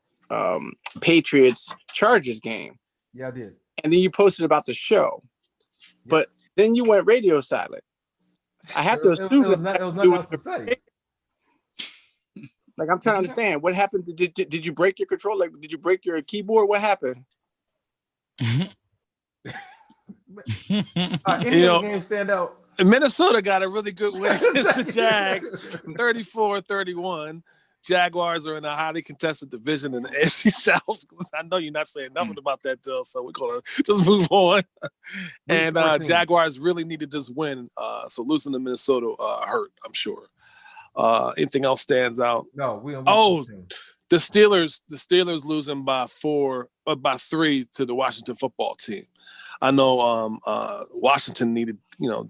Patriots Chargers game. Yeah, I did. And then you posted about the show. Yep. But then you went radio silent. I have to assume it was nothing else to say. Like, I'm trying to understand what happened. Did you break your control? Like, did you break your keyboard? What happened? Game stand out. Minnesota got a really good win against the Jags, 34-31. Jaguars are in a highly contested division in the AFC South. I know you're not saying nothing about that, Dill, so we're going to just move on. And Jaguars really needed this win, so losing to Minnesota hurt, I'm sure. Anything else stands out? No, we don't. The Steelers losing by 3 to the Washington football team. I know Washington needed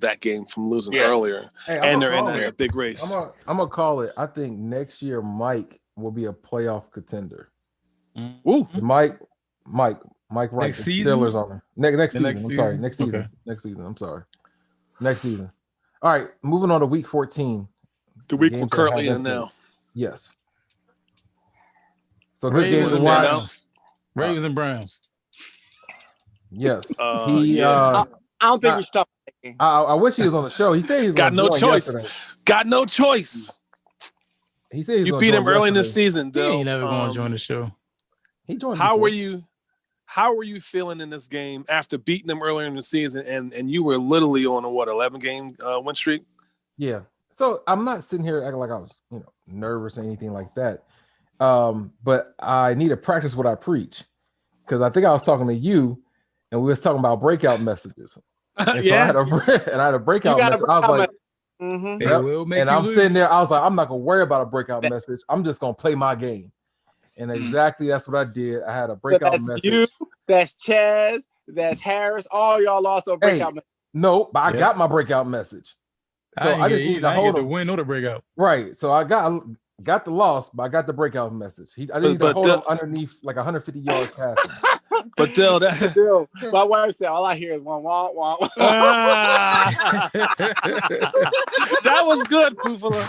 that game from losing earlier, and they're in a big race. I'm gonna call it. I think next year Mike will be a playoff contender. Ooh, Mike Wright, next the season? Steelers on next season. Next I'm sorry, next season. Okay. Next season. I'm sorry, next season. All right, moving on to week 14. The week we're currently in now. Yes. So this game is Ravens and Browns. Yes. I don't think we should talk. I wish he was on the show. He said he's got no choice. Yesterday. Got no choice. He said you beat him early in the season. He ain't never going to join the show. He joined. How were you feeling in this game after beating them earlier in the season, and you were literally on a 11-game win streak? Yeah. So I'm not sitting here acting like I was nervous or anything like that. But I need to practice what I preach, because I think I was talking to you. And we was talking about breakout messages. And so I had a breakout message. I was like, and I'm sitting there. I was like, I'm not going to worry about a breakout message. I'm just going to play my game. And exactly that's what I did. I had a breakout message. You, that's Chaz, that's Harris. All y'all lost a breakout message. No, but I got my breakout message. So I just need to hold the win or the breakout. Right. So I got the loss, but I got the breakout message. I need to hold him underneath like 150 yards passing. But Dill, my wife said all I hear is wah wah wah. That was good, Poofala.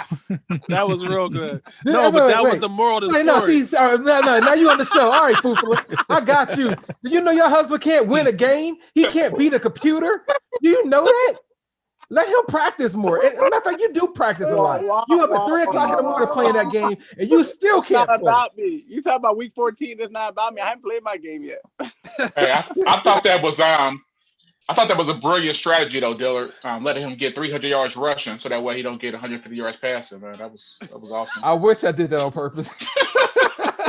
That was real good. No, but that was the moral of the story. No, now you on the show. All right, Poofala. I got you. Do you know your husband can't win a game? He can't beat a computer. Do you know that? Let him practice more. As a matter of fact, you do practice a lot. You up at 3 o'clock in the morning playing that game, and you still can't play. It's not about me. You talking about week 14? It's not about me. I haven't played my game yet. Hey, I thought that was a brilliant strategy though, Dillard. Letting him get 300 yards rushing, so that way he don't get 150 yards passing. Man, that was awesome. I wish I did that on purpose.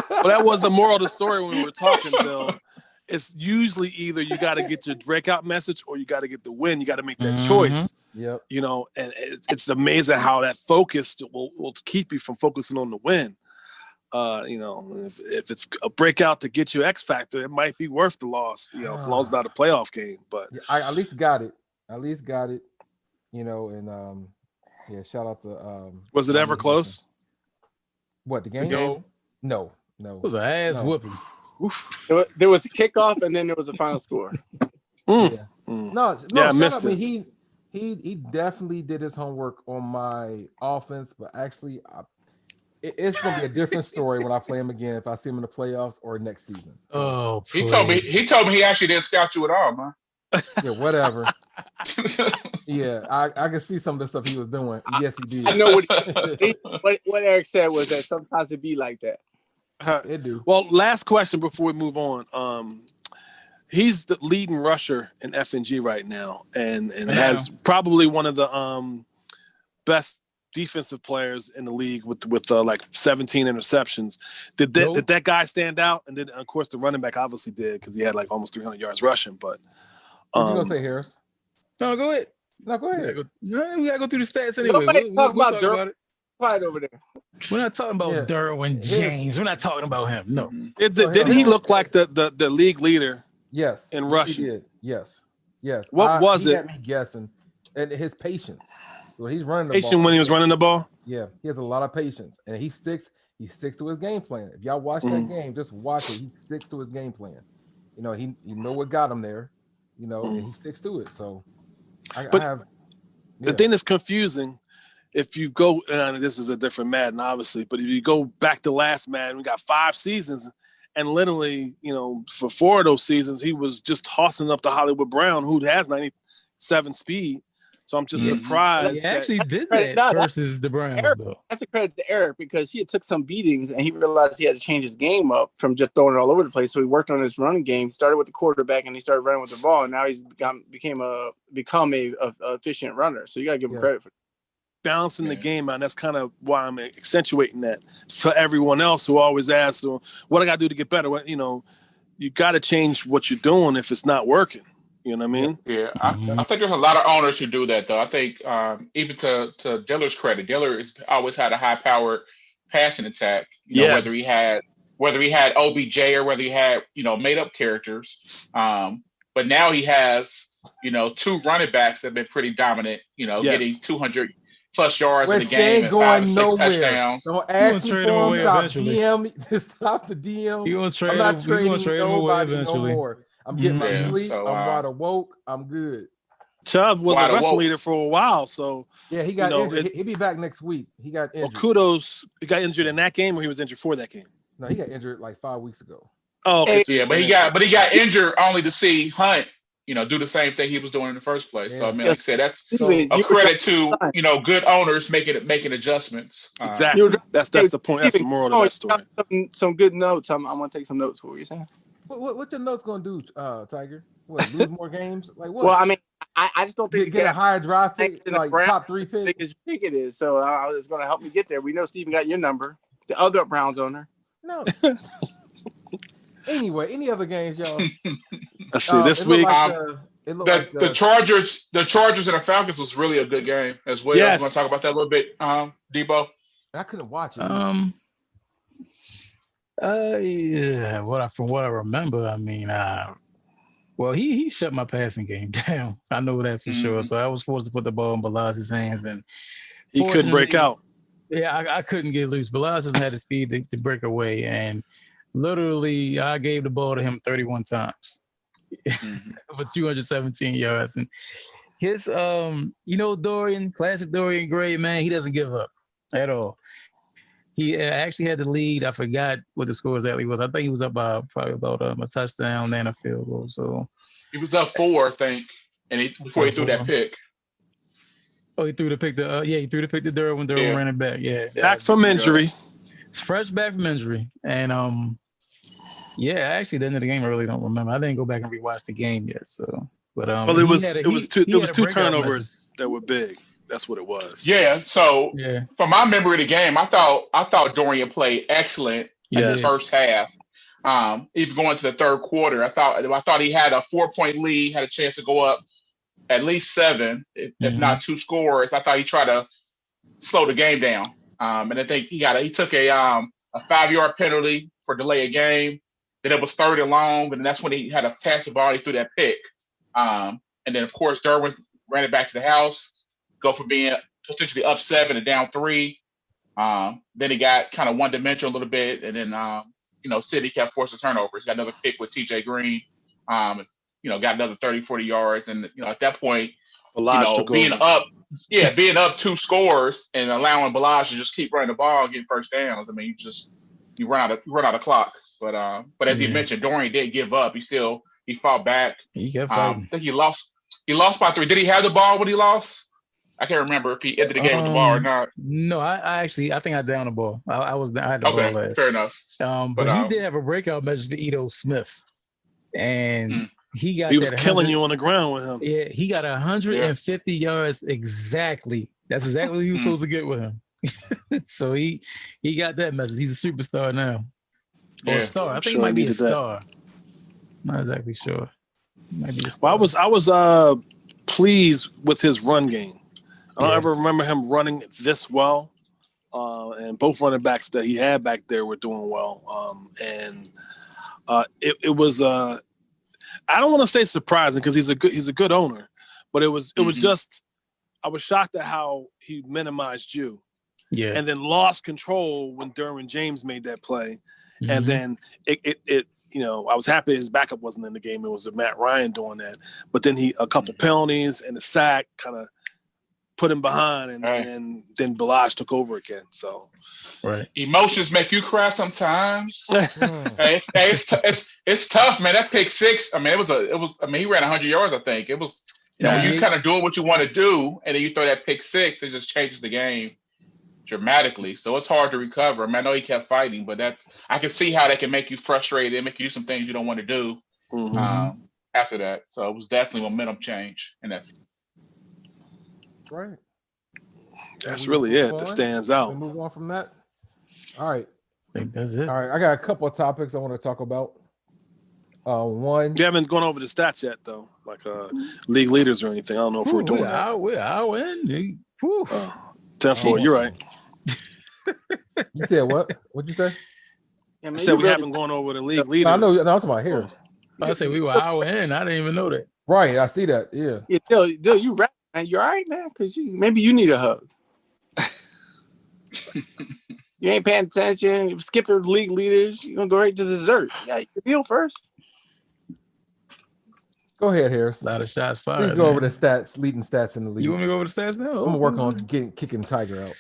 Well, that was the moral of the story when we were talking, Bill. It's usually either you got to get your breakout message or you got to get the win. You got to make that choice. Yep. And it's amazing how that focus will keep you from focusing on the win. If it's a breakout to get you X factor, it might be worth the loss. As long as it's not a playoff game. But I at least got it. And shout out to was it ever close? What, the game? No. It was an ass whooping. There was a kickoff and then there was a final score. No, I missed it. He definitely did his homework on my offense, but actually, it's gonna be a different story when I play him again if I see him in the playoffs or next season. He told me he actually didn't scout you at all, man. Yeah, whatever. Yeah, I can see some of the stuff he was doing. Yes, he did. I know what Eric said was that sometimes it be like that. It do. Well, last question before we move on. He's the leading rusher in FNG right now, and has probably one of the best defensive players in the league with like 17 interceptions. Did that guy stand out? And then of course the running back obviously did because he had like almost 300 yards rushing. But what you gonna say, Harris? No, go ahead. No, go ahead. We gotta go through the stats anyway. Nobody We'll talk talk about about it. Quiet over there. We're not talking about Derwin James. We're not talking about him. No. Did he look like the league leader? Yes. In rushing. He did. Yes. What was he it? Had me guessing. And his patience. When he's running the Patient ball. when he was running the ball? Yeah, he has a lot of patience. And he sticks to his game plan. If y'all watch that game, just watch it. He sticks to his game plan. You know, he know what got him there, you know, and he sticks to it. So the thing that's confusing, if you go, and this is a different Madden, obviously, but if you go back to last Madden, we got 5 seasons, and literally, you know, for 4 of those seasons, he was just tossing up to Hollywood Brown, who has 97 speed. So I'm just surprised. He actually did that versus the Browns, Eric, though. That's a credit to Eric because he took some beatings and he realized he had to change his game up from just throwing it all over the place. So he worked on his running game, started with the quarterback, and he started running with the ball. And now he's become a efficient runner. So you gotta give him credit for balancing the game out. That's kind of why I'm accentuating that to everyone else who always asks, well, what I got to do to get better? You know, you got to change what you're doing if it's not working. You know what I mean? Yeah, I think there's a lot of owners who do that, though. I think even to Diller's credit, Diller has always had a high-powered passing attack. You know, whether he had OBJ or whether he had made-up characters. But now he has 2 running backs that have been pretty dominant. Getting 200+ yards in the game and 5 or 6 touchdowns. Don't ask me for him. Stop DM. Stop the DM. I'm not trading nobody no more. I'm getting my sleep. I'm wide awoke. I'm good. Chubb was a rushing leader for a while, so yeah, he got injured. He'll be back next week. He got injured. Well, kudos. He got injured in that game, or he was injured for that game. No, he got injured like 5 weeks ago. Oh, okay. So but he got injured only to see Hunt, do the same thing he was doing in the first place. Yeah. So I mean, like I said, that's a credit to good owners making adjustments. Exactly. That's the point. That's the moral of that story. Some good notes. I'm gonna take some notes. What were you saying? What your notes gonna do, Tiger? What, lose more games? Like what? Well, I mean, I just don't think get a higher draft pick, like top 3 pick. As big it is, so it's gonna help me get there. We know Steven got your number, the other Browns owner. No. Anyway, any other games, y'all? Let's see. This week, the Chargers and the Falcons was really a good game as well. Yes. I want to talk about that a little bit, Debo. I couldn't watch it. Yeah. From what I remember, I mean, well, he shut my passing game down. I know that for sure. So I was forced to put the ball in Balage's hands, and he couldn't break out. Yeah, I couldn't get loose. Balage doesn't have the speed to break away, and literally, I gave the ball to him 31 times for 217 yards. And his, Dorian, classic Dorian Gray, man, he doesn't give up at all. He actually had the lead. I forgot what the score exactly was. I think he was up by probably about a touchdown and a field goal. So he was up 4, I think, and before he threw that pick. Oh, he threw the pick. He threw the pick to Derwin when Derwin ran it back. Yeah, back from injury. It's fresh back from injury, and actually, the end of the game, I really don't remember. I didn't go back and rewatch the game yet. So, but well, it was 2 turnovers that were big. That's what it was. Yeah. So from my memory of the game, I thought Dorian played excellent in the first half. Even going to the third quarter, I thought he had a 4-point lead, had a chance to go up at least 7, if not 2 scores. I thought he tried to slow the game down. And I think he took a 5-yard penalty for delay of game. Then it was 3rd and long, and that's when he had a pass the ball. He threw that pick. And then, of course, Derwin ran it back to the house, go from being potentially up 7 to down 3. Then he got kind of one-dimensional a little bit, and then, City kept forcing turnovers. Got another pick with TJ Green, got another 30, 40 yards. And, at that point, being up 2 scores and allowing Balaj to just keep running the ball and getting first downs. I mean, you run out of clock. But as you mentioned, Dorian didn't give up. He still He fought back. He kept I fighting. think he lost. He lost by 3. Did he have the ball when he lost? I can't remember if he ended the game with the ball or not. No, I think I downed the ball. I had the ball last. Fair enough. But he did have a breakout message for Ito Smith, and he was killing you on the ground with him. Yeah, he got 150 yards exactly. That's exactly what he was supposed to get with him. So he got that message. He's a superstar now. Or a star. I think he might be a star. Not exactly sure. Might be a star. Well, I was pleased with his run game. I don't ever remember him running this well. And both running backs that he had back there were doing well. It was I don't want to say surprising because he's a good owner, but it was just I was shocked at how he minimized you. Yeah. And then lost control when Derwin James made that play. And then it I was happy his backup wasn't in the game. It was Matt Ryan doing that. But then a couple penalties and a sack kind of put him behind, and then Balazs took over again. So, emotions make you cry sometimes. Hey, it's tough, man. That pick six. I mean, it was. I mean, he ran 100 yards. I think it was. When you kind of doing what you want to do, and then you throw that pick six, it just changes the game dramatically. So it's hard to recover. I mean, I know he kept fighting, but I can see how that can make you frustrated and make you do some things you don't want to do after that. So it was definitely momentum change, and that's right. That's really it that stands out. We'll move on from that. All right. I think that's it. All right. I got a couple of topics I want to talk about. One. We haven't gone over the stats yet, though, like league leaders or anything. I don't know if we're doing that. We're in. 10-4. You're right. You said what? What'd you say? I said we haven't gone over the league leaders. I know. I'm talking about here. I said we were an hour in. I didn't even know that. Right. I see that. Yeah. Dill, you rap, man. You all right, man? Because maybe you need a hug. You ain't paying attention. You skipping league leaders. You're going to go right to dessert. Yeah, you deal first. Go ahead, Harris. A lot of shots fired. Please go over the stats, leading stats in the league. You want me to go over the stats now? I'm gonna work on kicking Tiger out.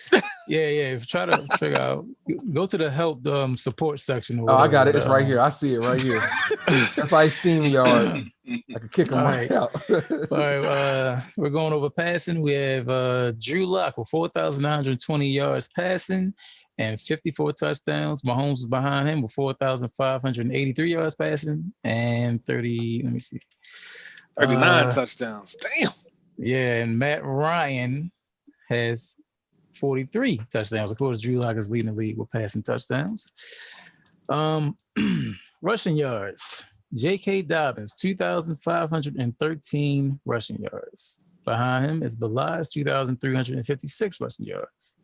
Yeah. Try to figure out. Go to the help support section. Oh, I got it. It's right here. I see it right here. That's like steam yard. I could kick him right out. All right. We're going over passing. We have Drew Lock with 4,920 yards passing and 54 touchdowns. Mahomes is behind him with 4,583 yards passing and 39 touchdowns. Damn. Yeah, and Matt Ryan has 43 touchdowns. Of course, Drew Lock is leading the league with passing touchdowns. Rushing yards. J.K. Dobbins, 2,513 rushing yards. Behind him is Balazs, 2,356 rushing yards.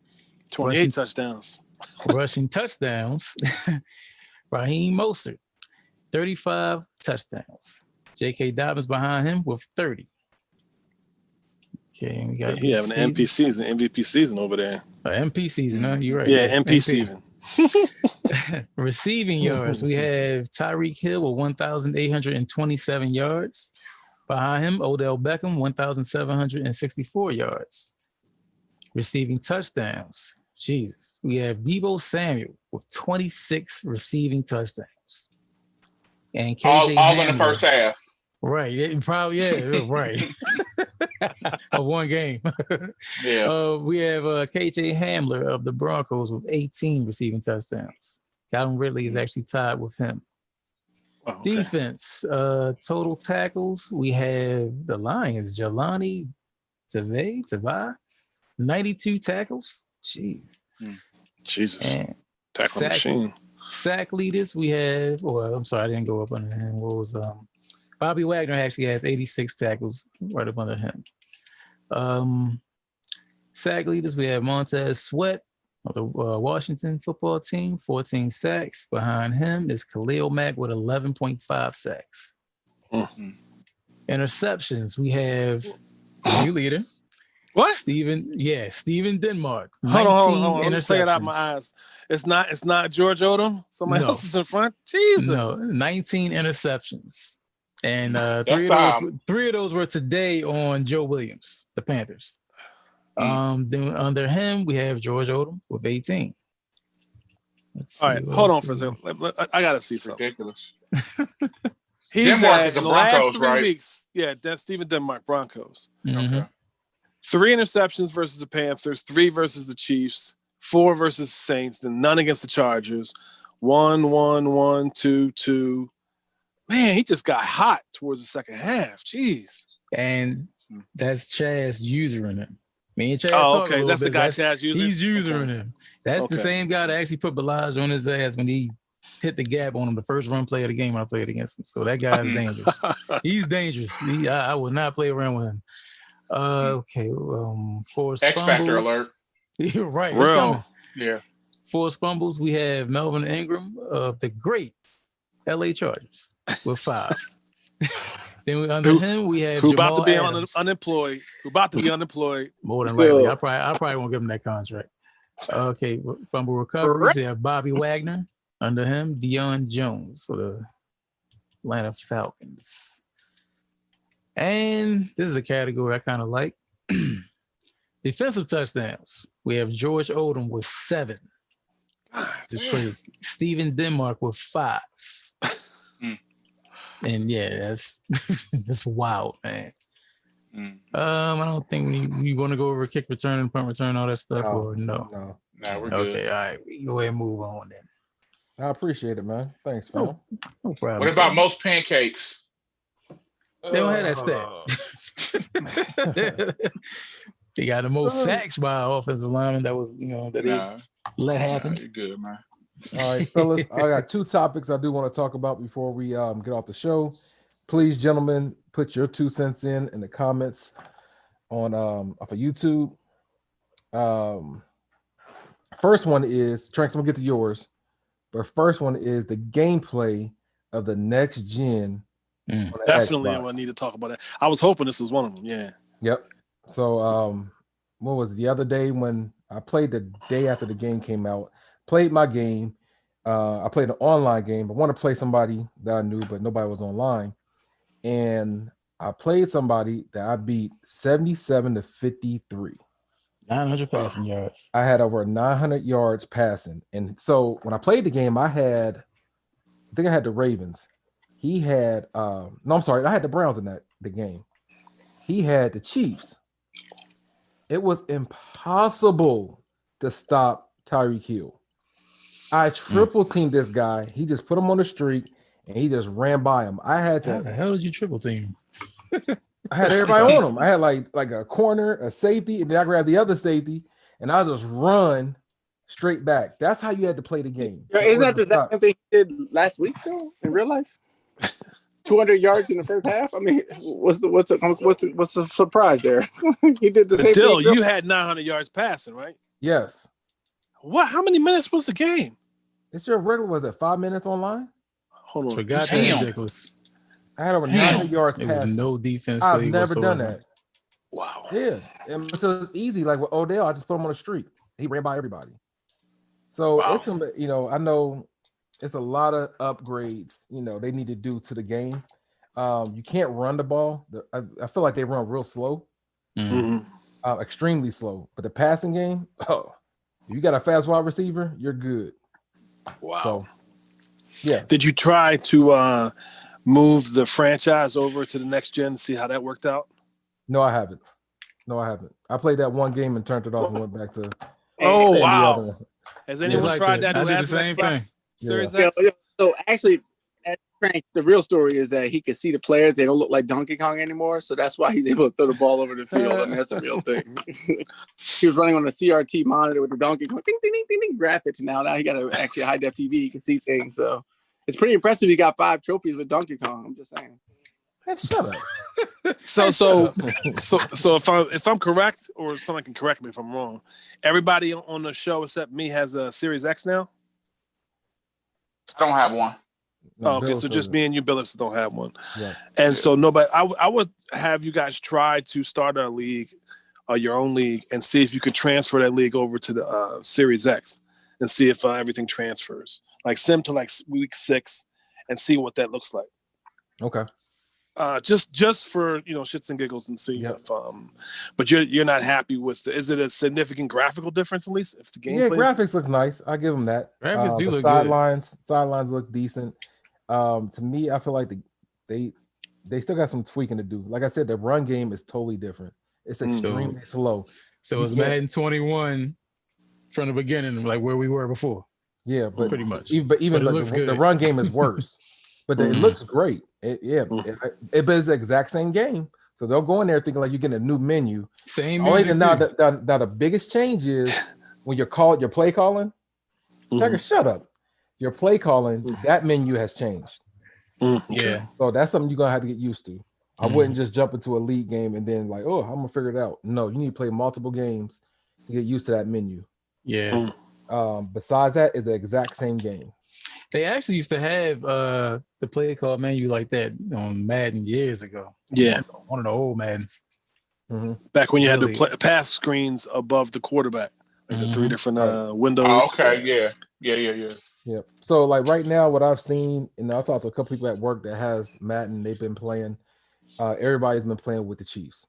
28 touchdowns. Rushing touchdowns. Raheem Mostert, 35 touchdowns. J.K. Dobbins behind him with 30. Okay, we got he having an MVP season over there. MP season, huh? You're right. Yeah, MP season. Receiving yards, we have Tyreek Hill with 1,827 yards. Behind him, Odell Beckham, 1,764 yards. Receiving touchdowns, Jesus. We have Deebo Samuel with 26 receiving touchdowns. And KJ all in the first half. Right. Probably, right. Of one game. Yeah. We have KJ Hamler of the Broncos with 18 receiving touchdowns. Calvin Ridley is actually tied with him. Oh, okay. Defense, total tackles. We have the Lions, Jelani Tavai, 92 tackles. Jeez. Jesus. And tackle machine. Sack leaders, we have, I'm sorry, I didn't go up under him. What was Bobby Wagner actually has 86 tackles right up under him. Sack leaders, we have Montez Sweat of the Washington football team, 14 sacks. Behind him is Khalil Mack with 11.5 sacks. Interceptions, we have new leader. What? Steven Denmark. Hold on. Interceptions. Play it out my eyes. It's not George Odom. Somebody else is in front. Jesus. No, 19 interceptions. And three of those were today on Joe Williams, the Panthers. Then under him, we have George Odom with 18. All right, hold on for a second. I got to see something. Ridiculous. He's Denmark at is the in the last Broncos, 3 right? weeks. Yeah, Steven Denmark, Broncos. Mhm. Okay. 3 interceptions versus the Panthers, 3 versus the Chiefs, 4 versus Saints, then none against the Chargers. 1, 1, 1, 2, 2. Man, he just got hot towards the second half. Jeez. And that's Chaz usering him. Me and Chaz Oh, talk a okay. little That's the bit. guy Chaz using? He's using Okay. him. That's the Okay. same guy that actually put Balaj on his ass when he hit the gap on him the first run play of the game I played against him. So that guy's dangerous. He's dangerous. I would not play around with him. Okay. Forced X Factor fumbles. alert. You're right. Real. It's coming. Yeah. Forced fumbles. We have Melvin Ingram of the great LA Chargers with 5. Then under him we have Who Jamal about to be Adams. unemployed? Who about to be unemployed? More than likely, I probably won't give him that contract. Okay, fumble recoveries. We have Bobby Wagner. Under him, Deion Jones for the Atlanta Falcons. And this is a category I kind of like. Defensive touchdowns. We have George Odom with 7. It's crazy. Steven Denmark with 5. And yeah, that's wild, man. I don't think we want to go over kick return, punt return, all that stuff, or no. No, we're good. Okay, all right. We can go ahead and move on then. I appreciate it, man. Thanks, fam. No problem. What about most pancakes? They don't have that stat. They got the most sacks by an offensive lineman that was, that they let happen. You're good, man. All right, fellas. I got 2 topics I do want to talk about before we get off the show. Please, gentlemen, put your 2 cents in the comments on off of YouTube. First one is Tranks. I'm gonna get to yours, but first one is the gameplay of the next gen. Definitely, I need to talk about that. I was hoping this was one of them. Yeah. Yep. So, what was it, the other day when I played the day after the game came out? Played my game. I played an online game. I want to play somebody that I knew, but nobody was online. And I played somebody that I beat 77-53. 900 passing yards. I had over 900 yards passing. And so when I played the game, I think I had the Ravens. He had I had the Browns in the game. He had the Chiefs. It was impossible to stop Tyreek Hill. I triple teamed this guy. He just put him on the streak and he just ran by him. I had to. How the hell did you triple team? I had everybody on him. I had like a corner, a safety, and then I grabbed the other safety and I just run straight back. That's how you had to play the game. Isn't that the same thing he did last week though in real life? 200 yards in the first half. I mean, what's the surprise there? He did the same Dill, thing. you had 900 yards passing, right? Yes. What? How many minutes was the game? It's your regular. Was it 5 minutes online? Hold on. Forgot that ridiculous. I had over 900 yards It was passing. no defense. I've play never done whatsoever. that. Wow. Yeah, and so it's easy. Like with Odell, I just put him on the street. He ran by everybody. So it's some, I know it's a lot of upgrades. They need to do to the game. You can't run the ball. I feel like they run real slow, extremely slow. But the passing game, if you got a fast wide receiver, you're good. Wow. So, yeah. Did you try to move the franchise over to the next gen? See how that worked out? No, I haven't. I played that one game and turned it off and went back to. Oh, the wow. other. Has anyone like tried that. that? Who I did has the an same Xbox thing. Series Yeah. X? So actually, at Frank, the real story is that he could see the players. They don't look like Donkey Kong anymore. So that's why he's able to throw the ball over the field. I mean, that's a real thing. He was running on a CRT monitor with the Donkey Kong ding, ding, ding, ding, ding, graphics. Now he got actually a high def TV. He can see things. So it's pretty impressive. He got 5 trophies with Donkey Kong. I'm just saying. Hey, shut up. So if I'm correct, or someone can correct me if I'm wrong, everybody on the show except me has a Series X now. I don't have one. Oh, okay, so just me and you, Billups, don't have one. Yeah. And so nobody. I would have you guys try to start a league, your own league, and see if you could transfer that league over to the Series X, and see if everything transfers. Like sim to like week 6, and see what that looks like. Okay. Just for shits and giggles and see if but you're not happy with is it a significant graphical difference at least if the game graphics looks nice. I give them that. Graphics do look sidelines look decent. To me, I feel like the they still got some tweaking to do. Like I said, the run game is totally different. It's extremely slow. So it's Madden 21 from the beginning, like where we were before. Yeah, but pretty much. Even like the run game is worse. But it looks great. But it's the exact same game. So they'll go in there thinking like you're getting a new menu. Same only music now too. that the biggest change is when you're play calling. Tiger, shut up. Your play calling, that menu has changed. Yeah. So that's something you're gonna have to get used to. I wouldn't just jump into a league game and then like, oh, I'm gonna figure it out. No, you need to play multiple games to get used to that menu. Yeah. Besides that, it's the exact same game. They actually used to have the play call menu like that on Madden years ago. Yeah, one of the old Maddens. Back when you had to pass screens above the quarterback, like the 3 different windows. Oh, okay, yeah. So like right now, what I've seen, and I've talked to a couple people at work that has Madden. They've been playing. Everybody's been playing with the Chiefs.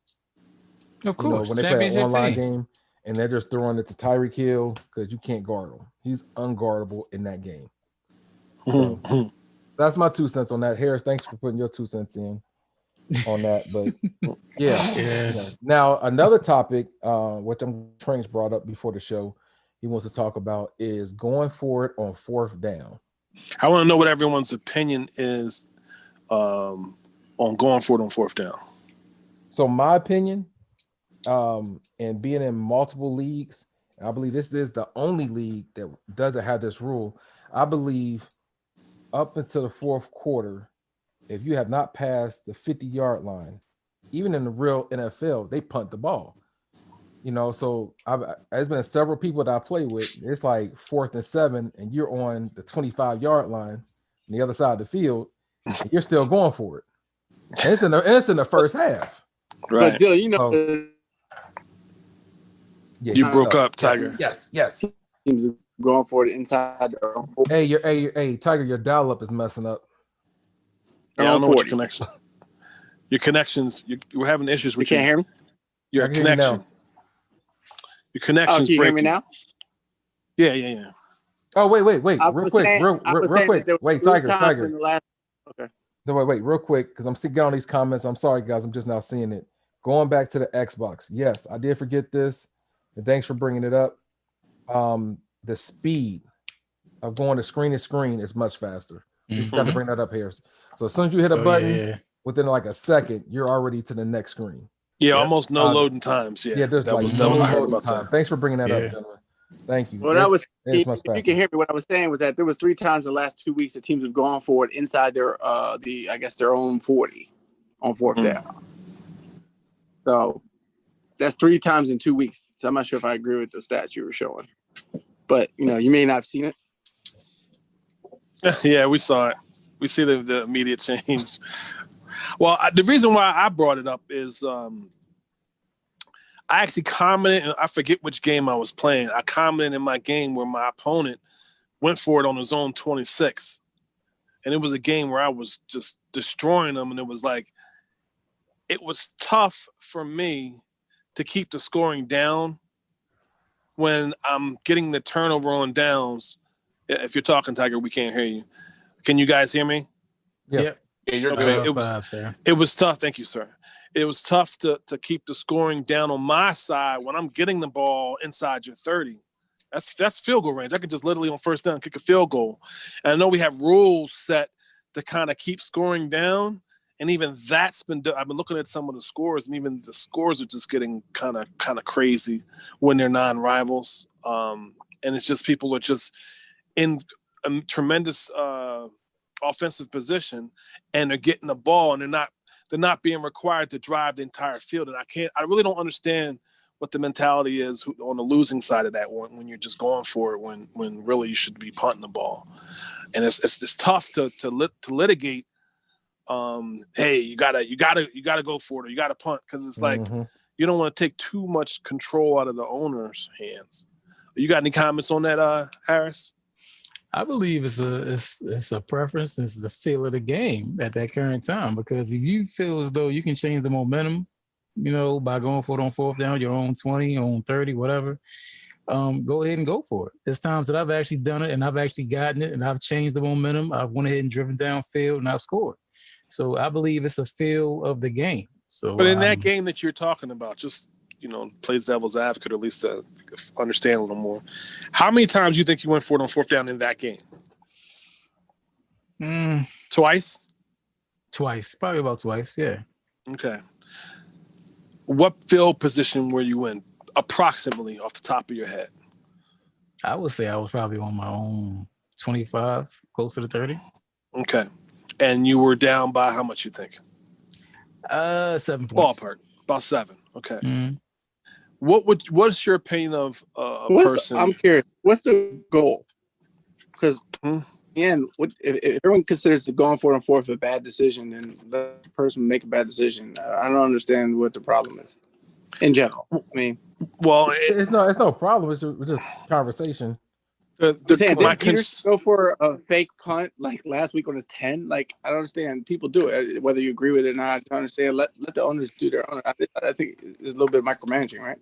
Of course, when they play an online game, and they're just throwing it to Tyreek Hill because you can't guard him. He's unguardable in that game. So that's my 2 cents on that. Harris, thanks for putting your 2 cents in on that. But yeah. Now another topic, which Train's brought up before the show, he wants to talk about is going for it on 4th down. I want to know what everyone's opinion is on going for it on 4th down. So my opinion, and being in multiple leagues, I believe this is the only league that doesn't have this rule. I believe up until the 4th quarter, if you have not passed the 50-yard line, even in the real NFL, they punt the ball. So there's been several people that I play with. It's like 4th and 7, and you're on the 25-yard line on the other side of the field, and you're still going for it. And it's in the first half. Right. But Dylan, you broke up, Tiger. Yes. Teams are going for it inside. Hey, Tiger, your dial-up is messing up. Yeah, I don't know what your connection. Your connections, we're having issues with you. Can't hear me? Your connection. Your connection's can you breaking. Hear me now? Yeah. Oh, wait. Real quick. Wait, Tiger. Okay. No, wait, real quick, because I'm seeing on these comments. I'm sorry, guys. I'm just now seeing it. Going back to the Xbox. Yes, I did forget this. And thanks for bringing it up. The speed of going to screen is much faster. You forgot to bring that up, Harris. So as soon as you hit a button, within like a second, you're already to the next screen. Yeah, almost no loading times. Yeah, there's that like was no I heard loading about time. that. Thanks for bringing that up, gentlemen. Thank you. Well, if you can hear me, what I was saying was that there was 3 times in the last 2 weeks that teams have gone for it inside their their own 40 on 4th down. So that's 3 times in 2 weeks. So I'm not sure if I agree with the stats you were showing, but you may not have seen it. Yeah, we saw it. We see the immediate change. Well, the reason why I brought it up is I actually commented, and I forget which game I was playing. I commented in my game where my opponent went for it on his own 26. And it was a game where I was just destroying them. And it was tough for me to keep the scoring down when I'm getting the turnover on downs. If you're talking, Tiger, we can't hear you. Can you guys hear me? Yeah. Yeah, you're okay. good. It was tough. Thank you, sir. It was tough to keep the scoring down on my side when I'm getting the ball inside your 30. That's field goal range. I can just literally on 1st down kick a field goal. And I know we have rules set to kind of keep scoring down. And even that's I've been looking at some of the scores, and even the scores are just getting kind of crazy when they're non-rivals. And it's just people are just in a tremendous offensive position, and they're getting the ball, and they're not being required to drive the entire field. And I really don't understand what the mentality is on the losing side of that when you're just going for it when really you should be punting the ball. And it's tough to litigate. Hey, you gotta go for it, or you gotta punt, because it's like you don't want to take too much control out of the owner's hands. You got any comments on that, Harris? I believe it's a preference. This is a feel of the game at that current time, because if you feel as though you can change the momentum, by going for it on 4th down, your own 20, on 30, whatever, go ahead and go for it. There's times that I've actually done it, and I've actually gotten it, and I've changed the momentum. I've went ahead and driven downfield, and I've scored. So I believe it's a feel of the game. So, But in that game that you're talking about, just plays devil's advocate, or at least to understand a little more. How many times do you think you went for it on fourth down in that game? Twice? Twice, probably about twice. Yeah. Okay. What field position were you in, approximately, off the top of your head? I would say I was probably on my own 25, closer to 30. Okay. And you were down by how much, you think? 7 points. Ballpark. About 7. Okay. Mm-hmm. What's your opinion of a person? I'm curious. What's the goal? Because if everyone considers the going for it on fourth a bad decision, then the person make a bad decision. I don't understand what the problem is in general. I mean, well, it's no problem. It's just conversation. Go for a fake punt like last week on his 10. Like, I don't understand. People do it, whether you agree with it or not. I don't understand. Let the owners do their own. I think it's a little bit of micromanaging, right?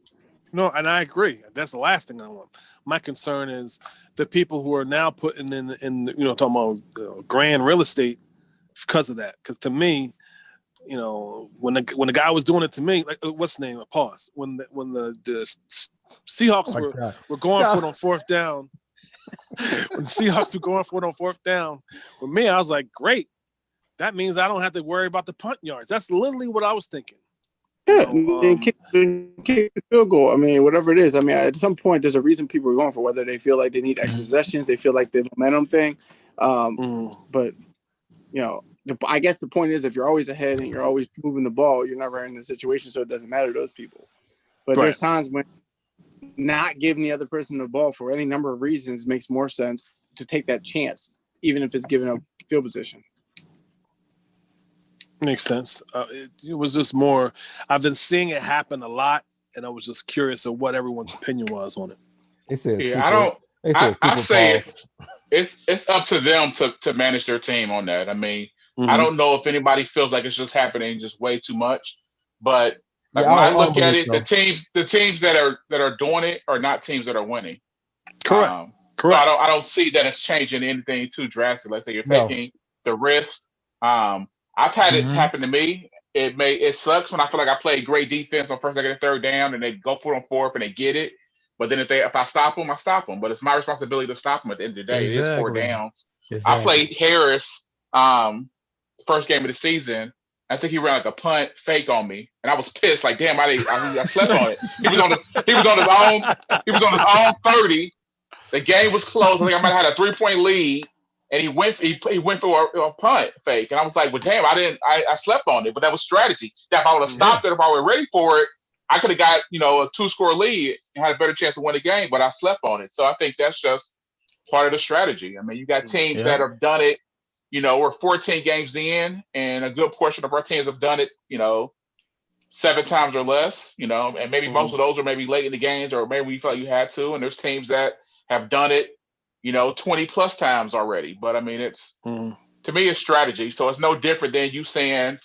No, and I agree. That's the last thing I want. My concern is the people who are now putting in talking about grand real estate because of that. Because to me, when the guy was doing it to me, like what's the name? Pause. When the Seahawks were going for it on fourth down. When the Seahawks were going for it on fourth down, with me, I was like, great. That means I don't have to worry about the punt yards. That's literally what I was thinking. Yeah, kick the field goal. I mean, whatever it is. I mean, at some point, there's a reason people are going for, whether they feel like they need extra possessions, they feel like the momentum thing. But I guess the point is, if you're always ahead and you're always moving the ball, you're never in the situation, so it doesn't matter to those people. But there's times when not giving the other person the ball for any number of reasons makes more sense to take that chance, even if it's given a field position. Makes sense. It was just more. I've been seeing it happen a lot, and I was just curious of what everyone's opinion was on it. It says, I say it's up to them to manage their team on that. I mean, I don't know if anybody feels like it's just happening just way too much, but when I look at it, the teams that are doing it are not teams that are winning. Correct. Correct. I don't see that it's changing anything too drastic. Let's say you're taking the risk. I've had it happen to me. It sucks when I feel like I played great defense on first, second, and third down, and they go for it on fourth and they get it. But then if I stop them, I stop them. But it's my responsibility to stop them at the end of the day. It is 4 downs. Exactly. I played Harris first game of the season. I think he ran like a punt fake on me, and I was pissed. Like, damn, I slept on it. He was on his own 30. The game was close. I think I might have had a 3-point lead. And he went for a punt fake, and I was like, "Well, damn, I slept on it." But that was strategy. That if I would have stopped it, if I were ready for it, I could have got a 2-score lead and had a better chance to win the game. But I slept on it, so I think that's just part of the strategy. I mean, you got teams that have done it. We're 14 games in, and a good portion of our teams have done it. 7 times or less. And maybe most of those are maybe late in the games, or maybe we felt you had to. And there's teams that have done it 20 plus times already. But I mean, it's to me, it's strategy. So it's no different than you saying,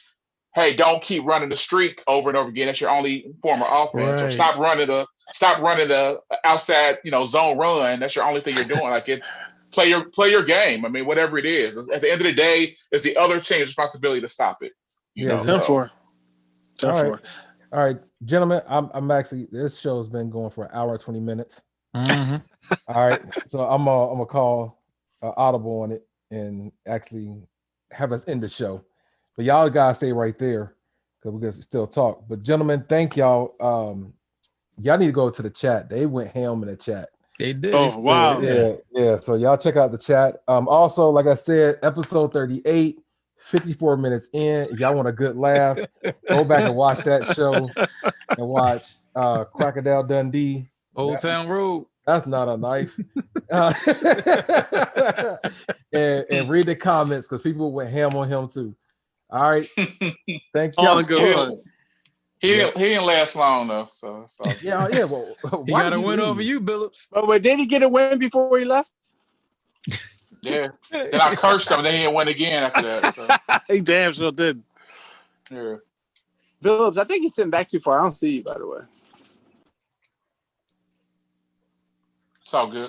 hey, don't keep running the streak over and over again. That's your only form of offense. Or stop running the outside, zone run. That's your only thing you're doing. Like play your game. I mean, whatever it is. At the end of the day, it's the other team's responsibility to stop it. All right, gentlemen, I'm actually, this show has been going for an hour and 20 minutes. All right, so I'm gonna call audible on it and actually have us end the show. But y'all guys stay right there because we're gonna still talk. But gentlemen, thank y'all. Y'all need to go to the chat. They went ham in the chat. They did. Oh wow! Yeah. So y'all check out the chat. Also, like I said, episode 38, 54 minutes in. If y'all want a good laugh, go back and watch that show and watch Crocodile Dundee. Old Town Road. That's not a knife. And read the comments because people went ham on him too. All right. Thank y'all. He didn't last long though. So yeah. Well, he got a win over you, Billups. But did he get a win before he left? Yeah. Then I cursed him. Then he didn't win again after that. So. He damn sure did. Yeah. Billups, I think he's sitting back too far. I don't see you, by the way. It's all good.